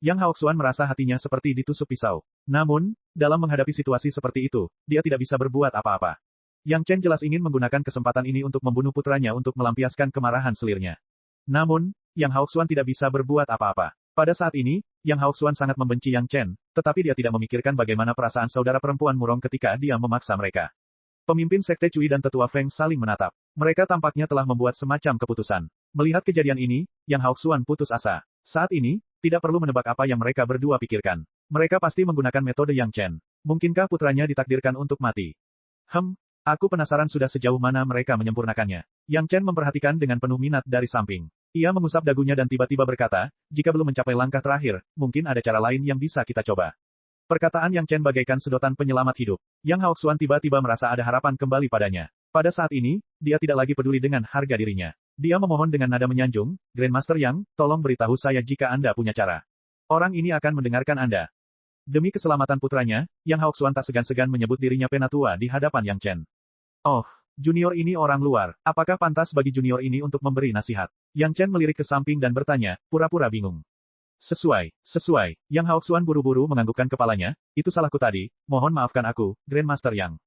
Yang Haoxuan merasa hatinya seperti ditusuk pisau. Namun, dalam menghadapi situasi seperti itu, dia tidak bisa berbuat apa-apa. Yang Chen jelas ingin menggunakan kesempatan ini untuk membunuh putranya untuk melampiaskan kemarahan selirnya. Namun, Yang Haoxuan tidak bisa berbuat apa-apa. Pada saat ini, Yang Haoxuan sangat membenci Yang Chen, tetapi dia tidak memikirkan bagaimana perasaan saudara perempuan Murong ketika dia memaksa mereka. Pemimpin Sekte Cui dan Tetua Feng saling menatap. Mereka tampaknya telah membuat semacam keputusan. Melihat kejadian ini, Yang Haoxuan putus asa. Saat ini, tidak perlu menebak apa yang mereka berdua pikirkan. Mereka pasti menggunakan metode Yang Chen. Mungkinkah putranya ditakdirkan untuk mati? Aku penasaran sudah sejauh mana mereka menyempurnakannya. Yang Chen memperhatikan dengan penuh minat dari samping. Ia mengusap dagunya dan tiba-tiba berkata, jika belum mencapai langkah terakhir, mungkin ada cara lain yang bisa kita coba. Perkataan Yang Chen bagaikan sedotan penyelamat hidup. Yang Haoxuan tiba-tiba merasa ada harapan kembali padanya. Pada saat ini, dia tidak lagi peduli dengan harga dirinya. Dia memohon dengan nada menyanjung, Grandmaster Yang, tolong beritahu saya jika Anda punya cara. Orang ini akan mendengarkan Anda. Demi keselamatan putranya, Yang Haoxuan tak segan-segan menyebut dirinya penatua di hadapan Yang Chen. Oh, junior ini orang luar. Apakah pantas bagi junior ini untuk memberi nasihat? Yang Chen melirik ke samping dan bertanya, pura-pura bingung. Sesuai. Yang Haoxuan buru-buru menganggukkan kepalanya, itu salahku tadi, mohon maafkan aku, Grandmaster Yang.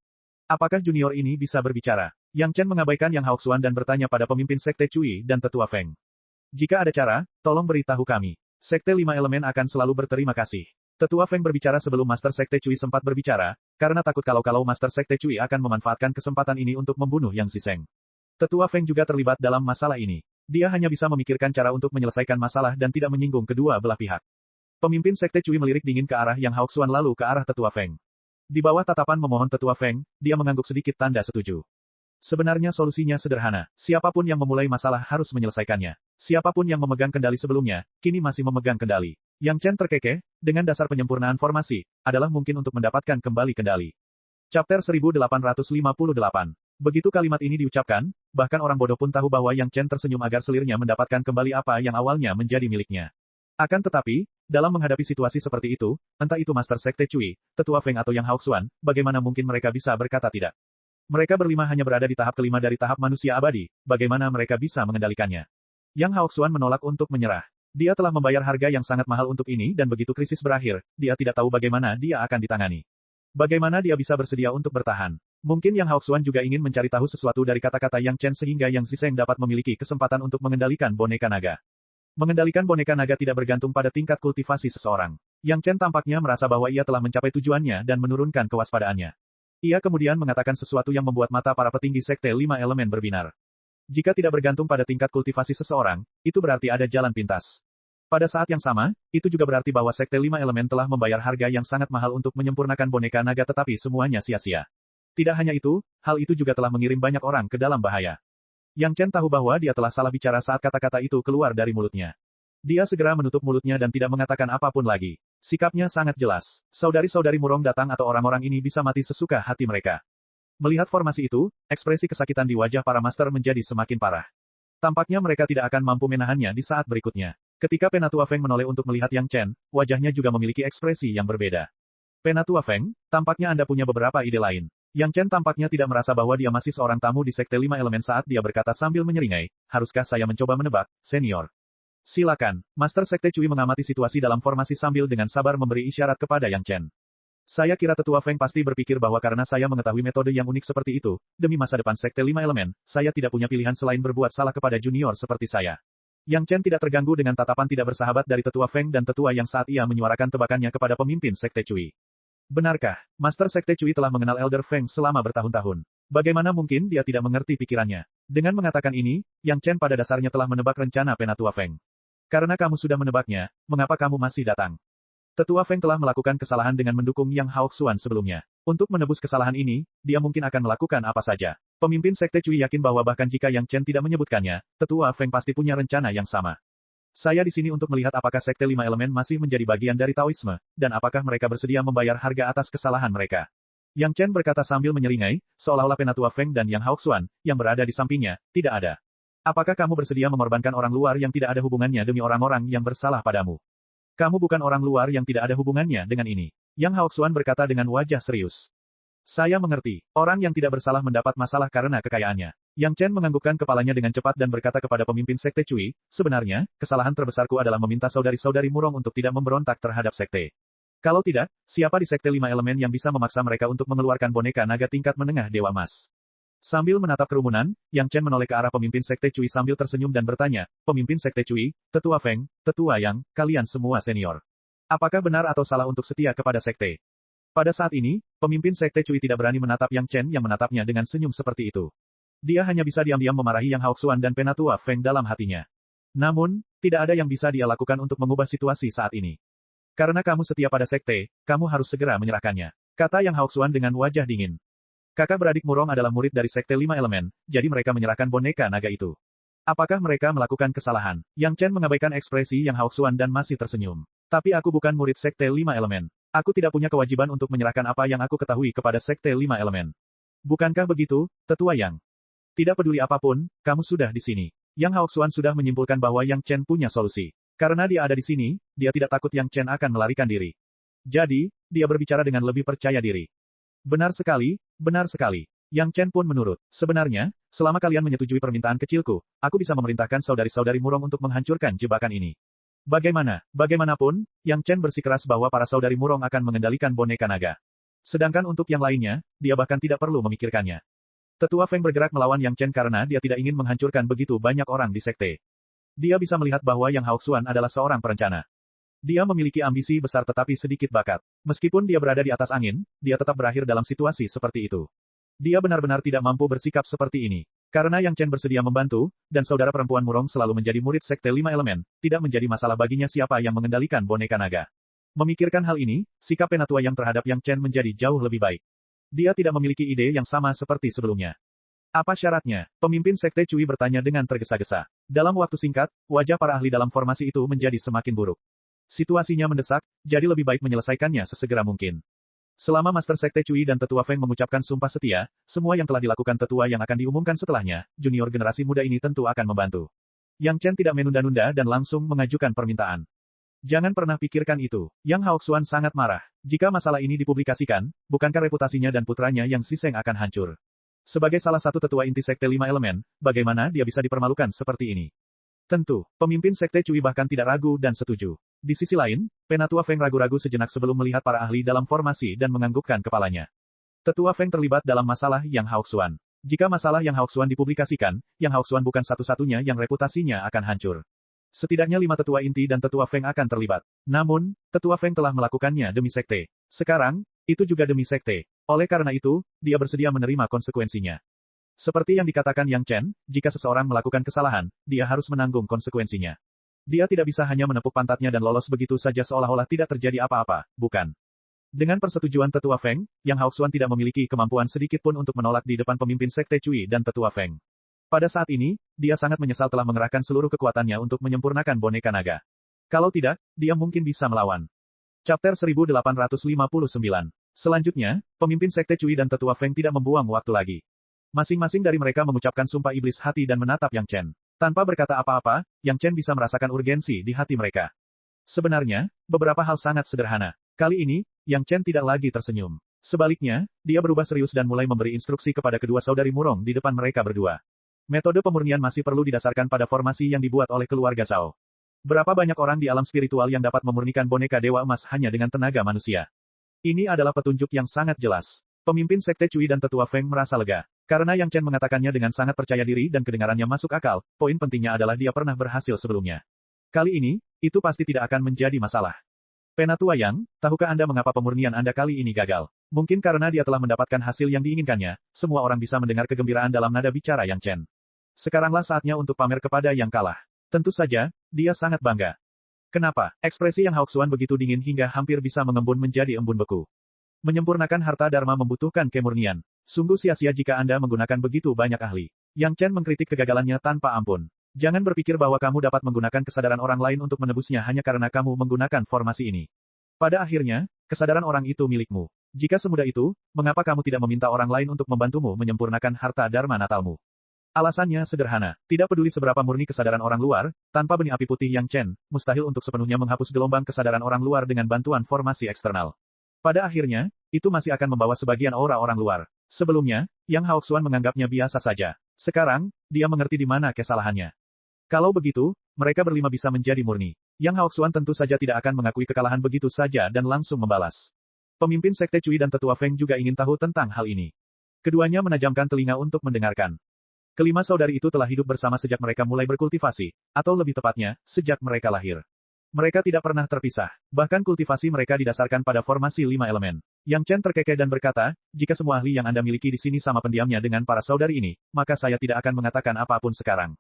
Apakah junior ini bisa berbicara? Yang Chen mengabaikan Yang Haoxuan dan bertanya pada pemimpin Sekte Cui dan Tetua Feng. Jika ada cara, tolong beritahu kami. Sekte Lima Elemen akan selalu berterima kasih. Tetua Feng berbicara sebelum Master Sekte Cui sempat berbicara, karena takut kalau Master Sekte Cui akan memanfaatkan kesempatan ini untuk membunuh Yang Zisheng. Tetua Feng juga terlibat dalam masalah ini. Dia hanya bisa memikirkan cara untuk menyelesaikan masalah dan tidak menyinggung kedua belah pihak. Pemimpin Sekte Cui melirik dingin ke arah Yang Haoxuan lalu ke arah Tetua Feng. Di bawah tatapan memohon Tetua Feng, dia mengangguk sedikit tanda setuju. Sebenarnya solusinya sederhana. Siapapun yang memulai masalah harus menyelesaikannya. Siapapun yang memegang kendali sebelumnya, kini masih memegang kendali. Yang Chen terkekeh, dengan dasar penyempurnaan formasi, adalah mungkin untuk mendapatkan kembali kendali. Chapter 1858. Begitu kalimat ini diucapkan, bahkan orang bodoh pun tahu bahwa Yang Chen tersenyum agar selirnya mendapatkan kembali apa yang awalnya menjadi miliknya. Akan tetapi, dalam menghadapi situasi seperti itu, entah itu Master Sekte Cui, Tetua Feng atau Yang Haoxuan, bagaimana mungkin mereka bisa berkata tidak? Mereka berlima hanya berada di tahap kelima dari tahap manusia abadi, bagaimana mereka bisa mengendalikannya? Yang Haoxuan menolak untuk menyerah. Dia telah membayar harga yang sangat mahal untuk ini dan begitu krisis berakhir, dia tidak tahu bagaimana dia akan ditangani. Bagaimana dia bisa bersedia untuk bertahan? Mungkin Yang Haoxuan juga ingin mencari tahu sesuatu dari kata-kata Yang Chen sehingga Yang Zizeng dapat memiliki kesempatan untuk mengendalikan boneka naga. Mengendalikan boneka naga tidak bergantung pada tingkat kultivasi seseorang. Yang Chen tampaknya merasa bahwa ia telah mencapai tujuannya dan menurunkan kewaspadaannya. Ia kemudian mengatakan sesuatu yang membuat mata para petinggi Sekte Lima Elemen berbinar. Jika tidak bergantung pada tingkat kultivasi seseorang, itu berarti ada jalan pintas. Pada saat yang sama, itu juga berarti bahwa Sekte Lima Elemen telah membayar harga yang sangat mahal untuk menyempurnakan boneka naga tetapi semuanya sia-sia. Tidak hanya itu, hal itu juga telah mengirim banyak orang ke dalam bahaya. Yang Chen tahu bahwa dia telah salah bicara saat kata-kata itu keluar dari mulutnya. Dia segera menutup mulutnya dan tidak mengatakan apapun lagi. Sikapnya sangat jelas. Saudari-saudari Murong datang atau orang-orang ini bisa mati sesuka hati mereka. Melihat formasi itu, ekspresi kesakitan di wajah para master menjadi semakin parah. Tampaknya mereka tidak akan mampu menahannya di saat berikutnya. Ketika Penatua Feng menoleh untuk melihat Yang Chen, wajahnya juga memiliki ekspresi yang berbeda. Penatua Feng, tampaknya Anda punya beberapa ide lain. Yang Chen tampaknya tidak merasa bahwa dia masih seorang tamu di Sekte Lima Elemen saat dia berkata sambil menyeringai, haruskah saya mencoba menebak, senior? Silakan, Master Sekte Cui mengamati situasi dalam formasi sambil dengan sabar memberi isyarat kepada Yang Chen. Saya kira Tetua Feng pasti berpikir bahwa karena saya mengetahui metode yang unik seperti itu, demi masa depan Sekte Lima Elemen, saya tidak punya pilihan selain berbuat salah kepada junior seperti saya. Yang Chen tidak terganggu dengan tatapan tidak bersahabat dari Tetua Feng dan Tetua yang saat ia menyuarakan tebakannya kepada pemimpin Sekte Cui. Benarkah, Master Sekte Cui telah mengenal Elder Feng selama bertahun-tahun? Bagaimana mungkin dia tidak mengerti pikirannya? Dengan mengatakan ini, Yang Chen pada dasarnya telah menebak rencana Penatua Feng. Karena kamu sudah menebaknya, mengapa kamu masih datang? Tetua Feng telah melakukan kesalahan dengan mendukung Yang Haoxuan sebelumnya. Untuk menebus kesalahan ini, dia mungkin akan melakukan apa saja. Pemimpin Sekte Cui yakin bahwa bahkan jika Yang Chen tidak menyebutkannya, Tetua Feng pasti punya rencana yang sama. Saya di sini untuk melihat apakah Sekte Lima Elemen masih menjadi bagian dari Taoisme, dan apakah mereka bersedia membayar harga atas kesalahan mereka. Yang Chen berkata sambil menyeringai, seolah-olah Penatua Feng dan Yang Haoxuan, yang berada di sampingnya, tidak ada. Apakah kamu bersedia mengorbankan orang luar yang tidak ada hubungannya demi orang-orang yang bersalah padamu? Kamu bukan orang luar yang tidak ada hubungannya dengan ini. Yang Haoxuan berkata dengan wajah serius. Saya mengerti. Orang yang tidak bersalah mendapat masalah karena kekayaannya. Yang Chen menganggukkan kepalanya dengan cepat dan berkata kepada pemimpin Sekte Cui, sebenarnya, kesalahan terbesarku adalah meminta saudari-saudari Murong untuk tidak memberontak terhadap Sekte. Kalau tidak, siapa di Sekte Lima Elemen yang bisa memaksa mereka untuk mengeluarkan boneka naga tingkat menengah Dewa Emas? Sambil menatap kerumunan, Yang Chen menoleh ke arah pemimpin Sekte Cui sambil tersenyum dan bertanya, pemimpin Sekte Cui, Tetua Feng, Tetua Yang, kalian semua senior. Apakah benar atau salah untuk setia kepada Sekte? Pada saat ini, pemimpin Sekte Cui tidak berani menatap Yang Chen yang menatapnya dengan senyum seperti itu. Dia hanya bisa diam-diam memarahi Yang Haoxuan dan Penatua Feng dalam hatinya. Namun, tidak ada yang bisa dia lakukan untuk mengubah situasi saat ini. Karena kamu setia pada Sekte, kamu harus segera menyerahkannya. Kata Yang Haoxuan dengan wajah dingin. Kakak beradik Murong adalah murid dari Sekte Lima Elemen, jadi mereka menyerahkan boneka naga itu. Apakah mereka melakukan kesalahan? Yang Chen mengabaikan ekspresi Yang Haoxuan dan masih tersenyum. Tapi aku bukan murid Sekte Lima Elemen. Aku tidak punya kewajiban untuk menyerahkan apa yang aku ketahui kepada Sekte Lima Elemen. Bukankah begitu, Tetua Yang? Tidak peduli apapun, kamu sudah di sini. Yang Haoxuan sudah menyimpulkan bahwa Yang Chen punya solusi. Karena dia ada di sini, dia tidak takut Yang Chen akan melarikan diri. Jadi, dia berbicara dengan lebih percaya diri. Benar sekali, benar sekali. Yang Chen pun menurut. Sebenarnya, selama kalian menyetujui permintaan kecilku, aku bisa memerintahkan saudari-saudari Murong untuk menghancurkan jebakan ini. Bagaimanapun, Yang Chen bersikeras bahwa para saudari Murong akan mengendalikan boneka naga. Sedangkan untuk yang lainnya, dia bahkan tidak perlu memikirkannya. Tetua Feng bergerak melawan Yang Chen karena dia tidak ingin menghancurkan begitu banyak orang di sekte. Dia bisa melihat bahwa Yang Haoxuan adalah seorang perencana. Dia memiliki ambisi besar tetapi sedikit bakat. Meskipun dia berada di atas angin, dia tetap berakhir dalam situasi seperti itu. Dia benar-benar tidak mampu bersikap seperti ini. Karena Yang Chen bersedia membantu, dan saudara perempuan Murong selalu menjadi murid Sekte Lima Elemen, tidak menjadi masalah baginya siapa yang mengendalikan boneka naga. Memikirkan hal ini, sikap Penatua Yang terhadap Yang Chen menjadi jauh lebih baik. Dia tidak memiliki ide yang sama seperti sebelumnya. Apa syaratnya? Pemimpin Sekte Cui bertanya dengan tergesa-gesa. Dalam waktu singkat, wajah para ahli dalam formasi itu menjadi semakin buruk. Situasinya mendesak, jadi lebih baik menyelesaikannya sesegera mungkin. Selama Master Sekte Cui dan Tetua Feng mengucapkan sumpah setia, semua yang telah dilakukan Tetua yang akan diumumkan setelahnya, junior generasi muda ini tentu akan membantu. Yang Chen tidak menunda-nunda dan langsung mengajukan permintaan. Jangan pernah pikirkan itu. Yang Haoxuan sangat marah. Jika masalah ini dipublikasikan, bukankah reputasinya dan putranya Yang Xiseng akan hancur? Sebagai salah satu tetua inti Sekte Lima Elemen, bagaimana dia bisa dipermalukan seperti ini? Tentu, pemimpin Sekte Cui bahkan tidak ragu dan setuju. Di sisi lain, Penatua Feng ragu-ragu sejenak sebelum melihat para ahli dalam formasi dan menganggukkan kepalanya. Tetua Feng terlibat dalam masalah Yang Haoxuan. Jika masalah Yang Haoxuan dipublikasikan, Yang Haoxuan bukan satu-satunya yang reputasinya akan hancur. Setidaknya 5 tetua inti dan tetua Feng akan terlibat. Namun, tetua Feng telah melakukannya demi sekte. Sekarang, itu juga demi sekte. Oleh karena itu, dia bersedia menerima konsekuensinya. Seperti yang dikatakan Yang Chen, jika seseorang melakukan kesalahan, dia harus menanggung konsekuensinya. Dia tidak bisa hanya menepuk pantatnya dan lolos begitu saja seolah-olah tidak terjadi apa-apa, bukan? Dengan persetujuan Tetua Feng, Yang Haoxuan tidak memiliki kemampuan sedikit pun untuk menolak di depan pemimpin Sekte Cui dan Tetua Feng. Pada saat ini, dia sangat menyesal telah mengerahkan seluruh kekuatannya untuk menyempurnakan boneka naga. Kalau tidak, dia mungkin bisa melawan. Chapter 1859. Selanjutnya, pemimpin Sekte Cui dan Tetua Feng tidak membuang waktu lagi. Masing-masing dari mereka mengucapkan sumpah iblis hati dan menatap Yang Chen. Tanpa berkata apa-apa, Yang Chen bisa merasakan urgensi di hati mereka. Sebenarnya, beberapa hal sangat sederhana. Kali ini, Yang Chen tidak lagi tersenyum. Sebaliknya, dia berubah serius dan mulai memberi instruksi kepada kedua saudari Murong di depan mereka berdua. Metode pemurnian masih perlu didasarkan pada formasi yang dibuat oleh keluarga Zhao. Berapa banyak orang di alam spiritual yang dapat memurnikan boneka Dewa Emas hanya dengan tenaga manusia? Ini adalah petunjuk yang sangat jelas. Pemimpin Sekte Cui dan Tetua Feng merasa lega. Karena Yang Chen mengatakannya dengan sangat percaya diri dan kedengarannya masuk akal, poin pentingnya adalah dia pernah berhasil sebelumnya. Kali ini, itu pasti tidak akan menjadi masalah. Penatua Yang, tahukah Anda mengapa pemurnian Anda kali ini gagal? Mungkin karena dia telah mendapatkan hasil yang diinginkannya, semua orang bisa mendengar kegembiraan dalam nada bicara Yang Chen. Sekaranglah saatnya untuk pamer kepada yang kalah. Tentu saja, dia sangat bangga. Kenapa? Ekspresi Yang Haoxuan begitu dingin hingga hampir bisa mengembun menjadi embun beku. Menyempurnakan harta dharma membutuhkan kemurnian. Sungguh sia-sia jika Anda menggunakan begitu banyak ahli. Yang Chen mengkritik kegagalannya tanpa ampun. Jangan berpikir bahwa kamu dapat menggunakan kesadaran orang lain untuk menebusnya hanya karena kamu menggunakan formasi ini. Pada akhirnya, kesadaran orang itu milikmu. Jika semudah itu, mengapa kamu tidak meminta orang lain untuk membantumu menyempurnakan harta dharma natalmu? Alasannya sederhana. Tidak peduli seberapa murni kesadaran orang luar, tanpa benih api putih Yang Chen, mustahil untuk sepenuhnya menghapus gelombang kesadaran orang luar dengan bantuan formasi eksternal. Pada akhirnya, itu masih akan membawa sebagian aura orang luar. Sebelumnya, Yang Haoxuan menganggapnya biasa saja. Sekarang, dia mengerti di mana kesalahannya. Kalau begitu, mereka berlima bisa menjadi murni. Yang Haoxuan tentu saja tidak akan mengakui kekalahan begitu saja dan langsung membalas. Pemimpin Sekte Cui dan Tetua Feng juga ingin tahu tentang hal ini. Keduanya menajamkan telinga untuk mendengarkan. Kelima saudari itu telah hidup bersama sejak mereka mulai berkultivasi, atau lebih tepatnya, sejak mereka lahir. Mereka tidak pernah terpisah. Bahkan kultivasi mereka didasarkan pada formasi 5 elemen. Yang Chen terkekeh dan berkata, jika semua ahli yang Anda miliki di sini sama pendiamnya dengan para saudari ini, maka saya tidak akan mengatakan apapun sekarang.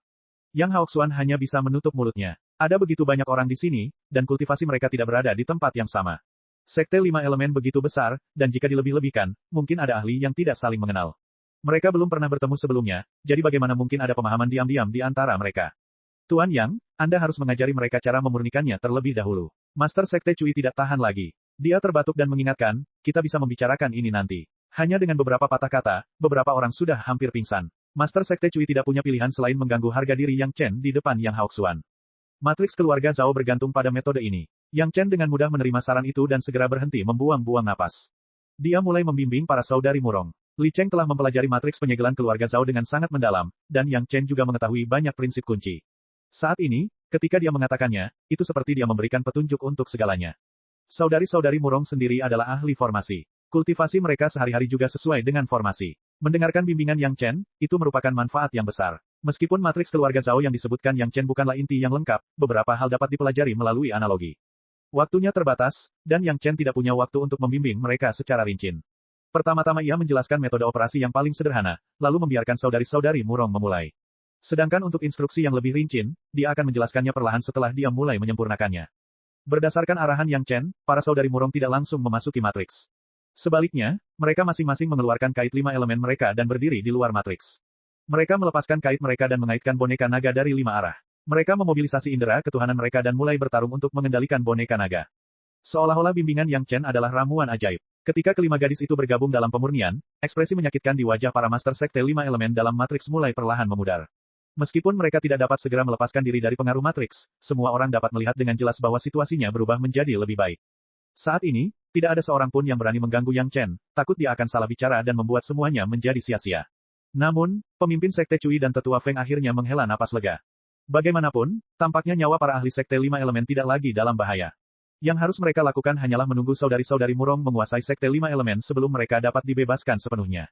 Yang Haoxuan hanya bisa menutup mulutnya. Ada begitu banyak orang di sini, dan kultivasi mereka tidak berada di tempat yang sama. Sekte 5 elemen begitu besar, dan jika dilebih-lebihkan, mungkin ada ahli yang tidak saling mengenal. Mereka belum pernah bertemu sebelumnya, jadi bagaimana mungkin ada pemahaman diam-diam di antara mereka? Tuan Yang, Anda harus mengajari mereka cara memurnikannya terlebih dahulu. Master Sekte Cui tidak tahan lagi. Dia terbatuk dan mengingatkan, kita bisa membicarakan ini nanti. Hanya dengan beberapa patah kata, beberapa orang sudah hampir pingsan. Master Sekte Cui tidak punya pilihan selain mengganggu harga diri Yang Chen di depan Yang Haoxuan. Matriks keluarga Zhao bergantung pada metode ini. Yang Chen dengan mudah menerima saran itu dan segera berhenti membuang-buang napas. Dia mulai membimbing para saudari Murong. Li Cheng telah mempelajari matriks penyegelan keluarga Zhao dengan sangat mendalam, dan Yang Chen juga mengetahui banyak prinsip kunci. Saat ini, ketika dia mengatakannya, itu seperti dia memberikan petunjuk untuk segalanya. Saudari-saudari Murong sendiri adalah ahli formasi. Kultivasi mereka sehari-hari juga sesuai dengan formasi. Mendengarkan bimbingan Yang Chen, itu merupakan manfaat yang besar. Meskipun matriks keluarga Zhao yang disebutkan Yang Chen bukanlah inti yang lengkap, beberapa hal dapat dipelajari melalui analogi. Waktunya terbatas, dan Yang Chen tidak punya waktu untuk membimbing mereka secara rinci. Pertama-tama ia menjelaskan metode operasi yang paling sederhana, lalu membiarkan saudari-saudari Murong memulai. Sedangkan untuk instruksi yang lebih rinci, dia akan menjelaskannya perlahan setelah dia mulai menyempurnakannya. Berdasarkan arahan Yang Chen, para saudari Murong tidak langsung memasuki matriks. Sebaliknya, mereka masing-masing mengeluarkan kait 5 elemen mereka dan berdiri di luar matriks. Mereka melepaskan kait mereka dan mengaitkan boneka naga dari 5 arah. Mereka memobilisasi indera ketuhanan mereka dan mulai bertarung untuk mengendalikan boneka naga. Seolah-olah bimbingan Yang Chen adalah ramuan ajaib. Ketika kelima gadis itu bergabung dalam pemurnian, ekspresi menyakitkan di wajah para master sekte 5 elemen dalam matriks mulai perlahan memudar. Meskipun mereka tidak dapat segera melepaskan diri dari pengaruh matriks, semua orang dapat melihat dengan jelas bahwa situasinya berubah menjadi lebih baik. Saat ini, tidak ada seorang pun yang berani mengganggu Yang Chen, takut dia akan salah bicara dan membuat semuanya menjadi sia-sia. Namun, pemimpin Sekte Cui dan Tetua Feng akhirnya menghela napas lega. Bagaimanapun, tampaknya nyawa para ahli Sekte Lima Elemen tidak lagi dalam bahaya. Yang harus mereka lakukan hanyalah menunggu saudari-saudari Murong menguasai Sekte Lima Elemen sebelum mereka dapat dibebaskan sepenuhnya.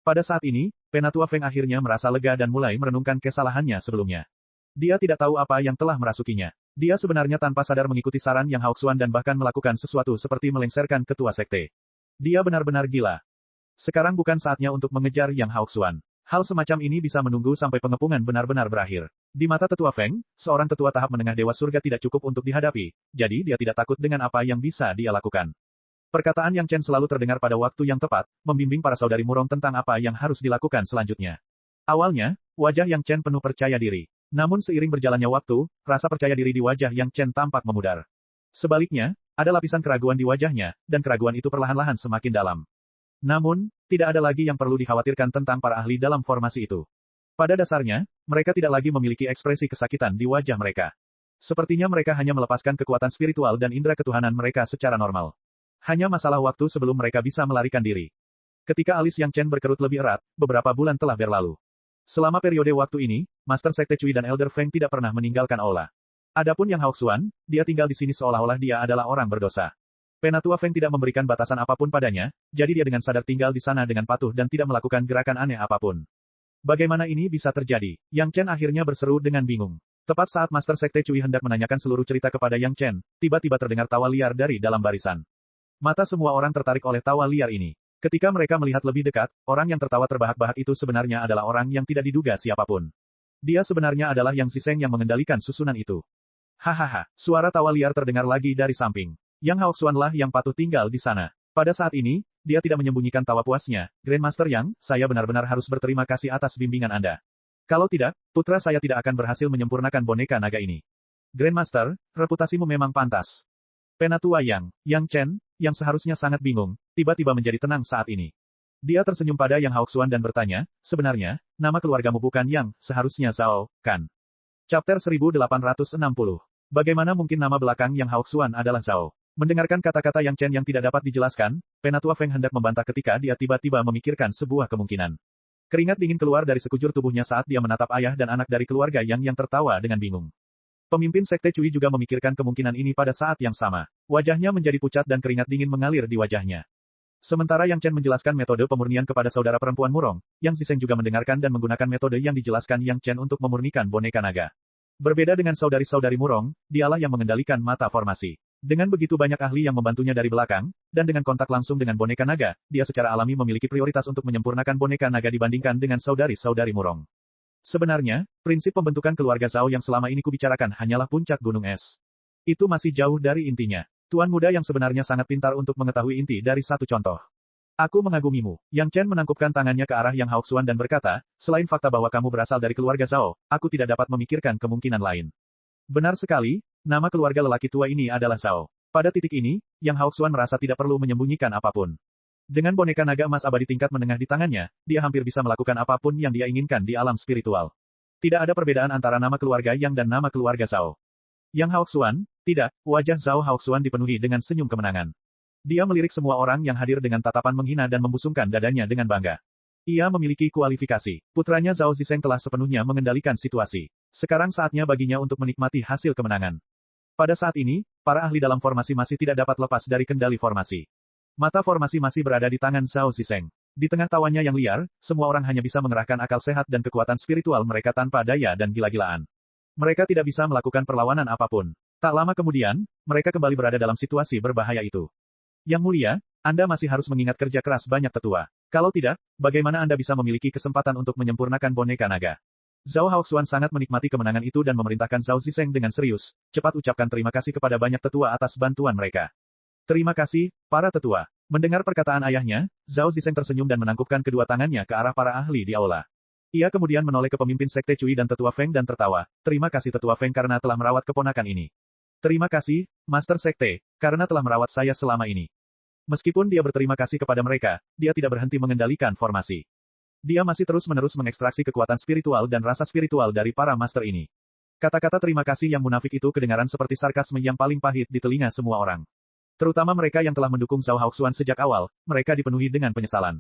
Pada saat ini, Penatua Feng akhirnya merasa lega dan mulai merenungkan kesalahannya sebelumnya. Dia tidak tahu apa yang telah merasukinya. Dia sebenarnya tanpa sadar mengikuti saran Yang Haoxuan dan bahkan melakukan sesuatu seperti melengsarkan ketua sekte. Dia benar-benar gila. Sekarang bukan saatnya untuk mengejar Yang Haoxuan. Hal semacam ini bisa menunggu sampai pengepungan benar-benar berakhir. Di mata Tetua Feng, seorang tetua tahap menengah Dewa Surga tidak cukup untuk dihadapi, jadi dia tidak takut dengan apa yang bisa dia lakukan. Perkataan Yang Chen selalu terdengar pada waktu yang tepat, membimbing para saudari Murong tentang apa yang harus dilakukan selanjutnya. Awalnya, wajah Yang Chen penuh percaya diri. Namun seiring berjalannya waktu, rasa percaya diri di wajah Yang Chen tampak memudar. Sebaliknya, ada lapisan keraguan di wajahnya, dan keraguan itu perlahan-lahan semakin dalam. Namun, tidak ada lagi yang perlu dikhawatirkan tentang para ahli dalam formasi itu. Pada dasarnya, mereka tidak lagi memiliki ekspresi kesakitan di wajah mereka. Sepertinya mereka hanya melepaskan kekuatan spiritual dan indera ketuhanan mereka secara normal. Hanya masalah waktu sebelum mereka bisa melarikan diri. Ketika alis Yang Chen berkerut lebih erat, beberapa bulan telah berlalu. Selama periode waktu ini, Master Sekte Cui dan Elder Feng tidak pernah meninggalkan aula. Adapun Yang Haoxuan, dia tinggal di sini seolah-olah dia adalah orang berdosa. Penatua Feng tidak memberikan batasan apapun padanya, jadi dia dengan sadar tinggal di sana dengan patuh dan tidak melakukan gerakan aneh apapun. Bagaimana ini bisa terjadi? Yang Chen akhirnya berseru dengan bingung. Tepat saat Master Sekte Cui hendak menanyakan seluruh cerita kepada Yang Chen, tiba-tiba terdengar tawa liar dari dalam barisan. Mata semua orang tertarik oleh tawa liar ini. Ketika mereka melihat lebih dekat, orang yang tertawa terbahak-bahak itu sebenarnya adalah orang yang tidak diduga siapapun. Dia sebenarnya adalah Yang Zisheng yang mengendalikan susunan itu. Hahaha, suara tawa liar terdengar lagi dari samping. Yang Haoxuan lah yang patut tinggal di sana. Pada saat ini, dia tidak menyembunyikan tawa puasnya. Grandmaster Yang, saya benar-benar harus berterima kasih atas bimbingan Anda. Kalau tidak, putra saya tidak akan berhasil menyempurnakan boneka naga ini. Grandmaster, reputasimu memang pantas. Penatua Yang Chen, yang seharusnya sangat bingung, tiba-tiba menjadi tenang saat ini. Dia tersenyum pada Yang Haoxuan dan bertanya, sebenarnya, nama keluargamu bukan Yang, seharusnya Zhao, kan? Chapter 1860. Bagaimana mungkin nama belakang Yang Haoxuan adalah Zhao? Mendengarkan kata-kata Yang Chen yang tidak dapat dijelaskan, Penatua Feng hendak membantah ketika dia tiba-tiba memikirkan sebuah kemungkinan. Keringat dingin keluar dari sekujur tubuhnya saat dia menatap ayah dan anak dari keluarga yang tertawa dengan bingung. Pemimpin Sekte Cui juga memikirkan kemungkinan ini pada saat yang sama. Wajahnya menjadi pucat dan keringat dingin mengalir di wajahnya. Sementara Yang Chen menjelaskan metode pemurnian kepada saudara perempuan Murong, Yang Zisheng juga mendengarkan dan menggunakan metode yang dijelaskan Yang Chen untuk memurnikan boneka naga. Berbeda dengan saudari-saudari Murong, dialah yang mengendalikan mata formasi. Dengan begitu banyak ahli yang membantunya dari belakang, dan dengan kontak langsung dengan boneka naga, dia secara alami memiliki prioritas untuk menyempurnakan boneka naga dibandingkan dengan saudari-saudari Murong. Sebenarnya, prinsip pembentukan keluarga Zhao yang selama ini kubicarakan hanyalah puncak gunung es. Itu masih jauh dari intinya. Tuan muda yang sebenarnya sangat pintar untuk mengetahui inti dari satu contoh. Aku mengagumimu. Yang Chen menangkupkan tangannya ke arah Yang Haoxuan dan berkata, selain fakta bahwa kamu berasal dari keluarga Zhao, aku tidak dapat memikirkan kemungkinan lain. Benar sekali, nama keluarga lelaki tua ini adalah Zhao. Pada titik ini, Yang Haoxuan merasa tidak perlu menyembunyikan apapun. Dengan boneka naga emas abadi tingkat menengah di tangannya, dia hampir bisa melakukan apapun yang dia inginkan di alam spiritual. Tidak ada perbedaan antara nama keluarga Yang dan nama keluarga Zhao. Yang Haoxuan, tidak, wajah Zhao Haoxuan dipenuhi dengan senyum kemenangan. Dia melirik semua orang yang hadir dengan tatapan menghina dan membusungkan dadanya dengan bangga. Ia memiliki kualifikasi. Putranya Zhao Zisheng telah sepenuhnya mengendalikan situasi. Sekarang saatnya baginya untuk menikmati hasil kemenangan. Pada saat ini, para ahli dalam formasi masih tidak dapat lepas dari kendali formasi. Mata formasi masih berada di tangan Zhao Zisheng. Di tengah tawanya yang liar, semua orang hanya bisa mengerahkan akal sehat dan kekuatan spiritual mereka tanpa daya dan gila-gilaan. Mereka tidak bisa melakukan perlawanan apapun. Tak lama kemudian, mereka kembali berada dalam situasi berbahaya itu. Yang mulia, Anda masih harus mengingat kerja keras banyak tetua. Kalau tidak, bagaimana Anda bisa memiliki kesempatan untuk menyempurnakan boneka naga? Zhao Haoxuan sangat menikmati kemenangan itu dan memerintahkan Zhao Zisheng dengan serius, cepat ucapkan terima kasih kepada banyak tetua atas bantuan mereka. Terima kasih, para tetua. Mendengar perkataan ayahnya, Zhao Zisheng tersenyum dan menangkupkan kedua tangannya ke arah para ahli di aula. Ia kemudian menoleh ke pemimpin Sekte Cui dan Tetua Feng dan tertawa. Terima kasih Tetua Feng karena telah merawat keponakan ini. Terima kasih, Master Sekte, karena telah merawat saya selama ini. Meskipun dia berterima kasih kepada mereka, dia tidak berhenti mengendalikan formasi. Dia masih terus-menerus mengekstraksi kekuatan spiritual dan rasa spiritual dari para master ini. Kata-kata terima kasih yang munafik itu kedengaran seperti sarkasme yang paling pahit di telinga semua orang. Terutama mereka yang telah mendukung Zhao Haoxuan sejak awal, mereka dipenuhi dengan penyesalan.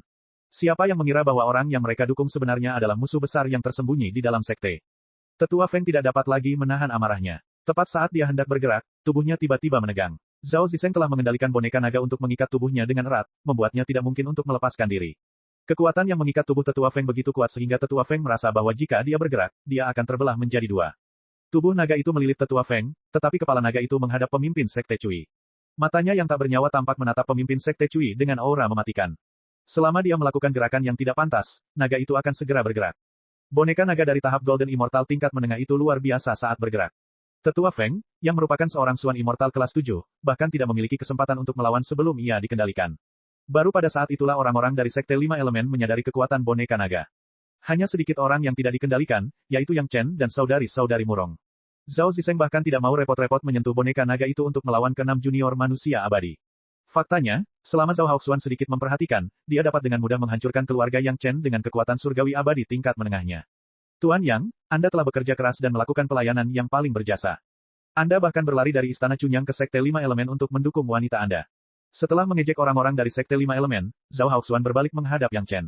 Siapa yang mengira bahwa orang yang mereka dukung sebenarnya adalah musuh besar yang tersembunyi di dalam sekte? Tetua Feng tidak dapat lagi menahan amarahnya. Tepat saat dia hendak bergerak, tubuhnya tiba-tiba menegang. Zhao Zisheng telah mengendalikan boneka naga untuk mengikat tubuhnya dengan erat, membuatnya tidak mungkin untuk melepaskan diri. Kekuatan yang mengikat tubuh Tetua Feng begitu kuat sehingga Tetua Feng merasa bahwa jika dia bergerak, dia akan terbelah menjadi dua. Tubuh naga itu melilit Tetua Feng, tetapi kepala naga itu menghadap pemimpin Sekte Cui. Matanya yang tak bernyawa tampak menatap pemimpin Sekte Cui dengan aura mematikan. Selama dia melakukan gerakan yang tidak pantas, naga itu akan segera bergerak. Boneka naga dari tahap Golden Immortal tingkat menengah itu luar biasa saat bergerak. Tetua Feng, yang merupakan seorang Suan Immortal kelas 7, bahkan tidak memiliki kesempatan untuk melawan sebelum ia dikendalikan. Baru pada saat itulah orang-orang dari Sekte 5 Elemen menyadari kekuatan boneka naga. Hanya sedikit orang yang tidak dikendalikan, yaitu Yang Chen dan saudari-saudari Murong. Zhao Zisheng bahkan tidak mau repot-repot menyentuh boneka naga itu untuk melawan keenam junior manusia abadi. Faktanya, selama Zhao Haoxuan sedikit memperhatikan, dia dapat dengan mudah menghancurkan keluarga Yang Chen dengan kekuatan surgawi abadi tingkat menengahnya. Tuan Yang, Anda telah bekerja keras dan melakukan pelayanan yang paling berjasa. Anda bahkan berlari dari Istana Chunyang ke Sekte 5 Elemen untuk mendukung wanita Anda. Setelah mengejek orang-orang dari Sekte 5 Elemen, Zhao Haoxuan berbalik menghadap Yang Chen.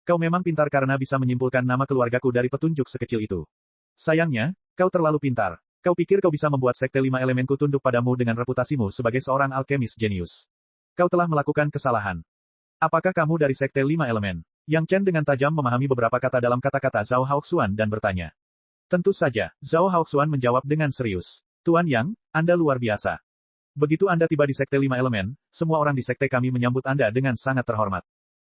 Kau memang pintar karena bisa menyimpulkan nama keluargaku dari petunjuk sekecil itu. Sayangnya, kau terlalu pintar. Kau pikir kau bisa membuat Sekte 5 Elemenku tunduk padamu dengan reputasimu sebagai seorang alkemis jenius. Kau telah melakukan kesalahan. Apakah kamu dari Sekte 5 Elemen? Yang Chen dengan tajam memahami beberapa kata dalam kata-kata Zhao Haoxuan dan bertanya. Tentu saja, Zhao Haoxuan menjawab dengan serius. Tuan Yang, Anda luar biasa. Begitu Anda tiba di Sekte 5 Elemen, semua orang di Sekte kami menyambut Anda dengan sangat terhormat.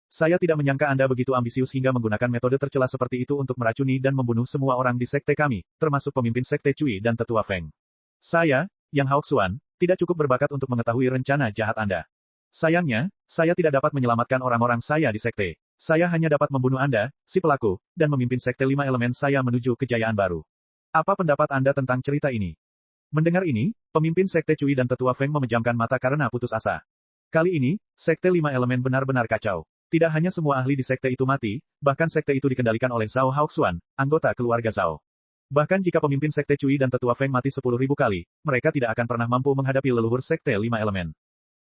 Saya tidak menyangka Anda begitu ambisius hingga menggunakan metode tercela seperti itu untuk meracuni dan membunuh semua orang di Sekte kami, termasuk pemimpin Sekte Cui dan Tetua Feng. Saya, Yang Haoxuan, tidak cukup berbakat untuk mengetahui rencana jahat Anda. Sayangnya, saya tidak dapat menyelamatkan orang-orang saya di Sekte. Saya hanya dapat membunuh Anda, si pelaku, dan memimpin Sekte 5 Elemen saya menuju kejayaan baru. Apa pendapat Anda tentang cerita ini? Mendengar ini, pemimpin Sekte Cui dan Tetua Feng memejamkan mata karena putus asa. Kali ini, Sekte 5 Elemen benar-benar kacau. Tidak hanya semua ahli di Sekte itu mati, bahkan Sekte itu dikendalikan oleh Zhao Haoxuan, anggota keluarga Zhao. Bahkan jika pemimpin Sekte Cui dan Tetua Feng mati 10.000 kali, mereka tidak akan pernah mampu menghadapi leluhur Sekte 5 Elemen.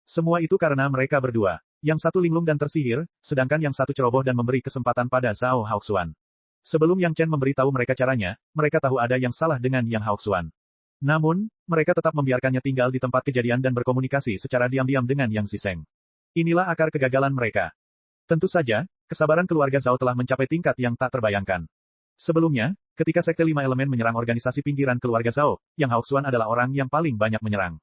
Semua itu karena mereka berdua. Yang satu linglung dan tersihir, sedangkan yang satu ceroboh dan memberi kesempatan pada Zhao Haoxuan. Sebelum Yang Chen memberitahu mereka caranya, mereka tahu ada yang salah dengan Yang Haoxuan. Namun, mereka tetap membiarkannya tinggal di tempat kejadian dan berkomunikasi secara diam-diam dengan Yang Zisheng. Inilah akar kegagalan mereka. Tentu saja, kesabaran keluarga Zhao telah mencapai tingkat yang tak terbayangkan. Sebelumnya, ketika Sekte 5 Elemen menyerang organisasi pinggiran keluarga Zhao, Yang Haoxuan adalah orang yang paling banyak menyerang.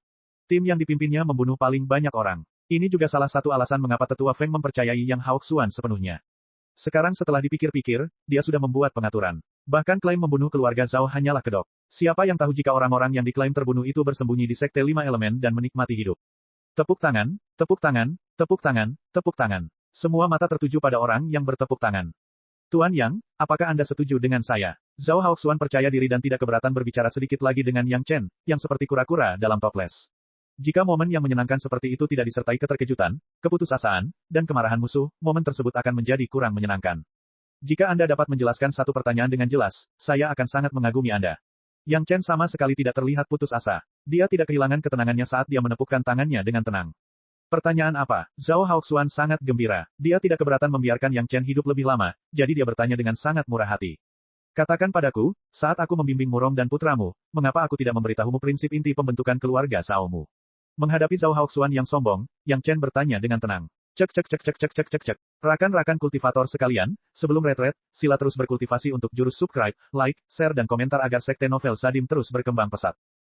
Tim yang dipimpinnya membunuh paling banyak orang. Ini juga salah satu alasan mengapa Tetua Feng mempercayai Yang Haoxuan sepenuhnya. Sekarang setelah dipikir-pikir, dia sudah membuat pengaturan. Bahkan klaim membunuh keluarga Zhao hanyalah kedok. Siapa yang tahu jika orang-orang yang diklaim terbunuh itu bersembunyi di Sekte 5 Elemen dan menikmati hidup. Tepuk tangan, tepuk tangan, tepuk tangan, tepuk tangan. Semua mata tertuju pada orang yang bertepuk tangan. Tuan Yang, apakah Anda setuju dengan saya? Zhao Haoxuan percaya diri dan tidak keberatan berbicara sedikit lagi dengan Yang Chen, yang seperti kura-kura dalam toples. Jika momen yang menyenangkan seperti itu tidak disertai keterkejutan, keputusasaan, dan kemarahan musuh, momen tersebut akan menjadi kurang menyenangkan. Jika Anda dapat menjelaskan satu pertanyaan dengan jelas, saya akan sangat mengagumi Anda. Yang Chen sama sekali tidak terlihat putus asa. Dia tidak kehilangan ketenangannya saat dia menepukkan tangannya dengan tenang. Pertanyaan apa? Zhao Haoxuan sangat gembira. Dia tidak keberatan membiarkan Yang Chen hidup lebih lama, jadi dia bertanya dengan sangat murah hati. Katakan padaku, saat aku membimbing Murong dan putramu, mengapa aku tidak memberitahumu prinsip inti pembentukan keluarga Zhao-mu? Menghadapi Zhao Haoxuan yang sombong, Yang Chen bertanya dengan tenang. Cek cek cek cek cek cek cek cek. Rakan-rakan kultivator sekalian, sebelum retret, sila terus berkultivasi untuk jurus subscribe, like, share dan komentar agar Sekte Novel Sadim terus berkembang pesat.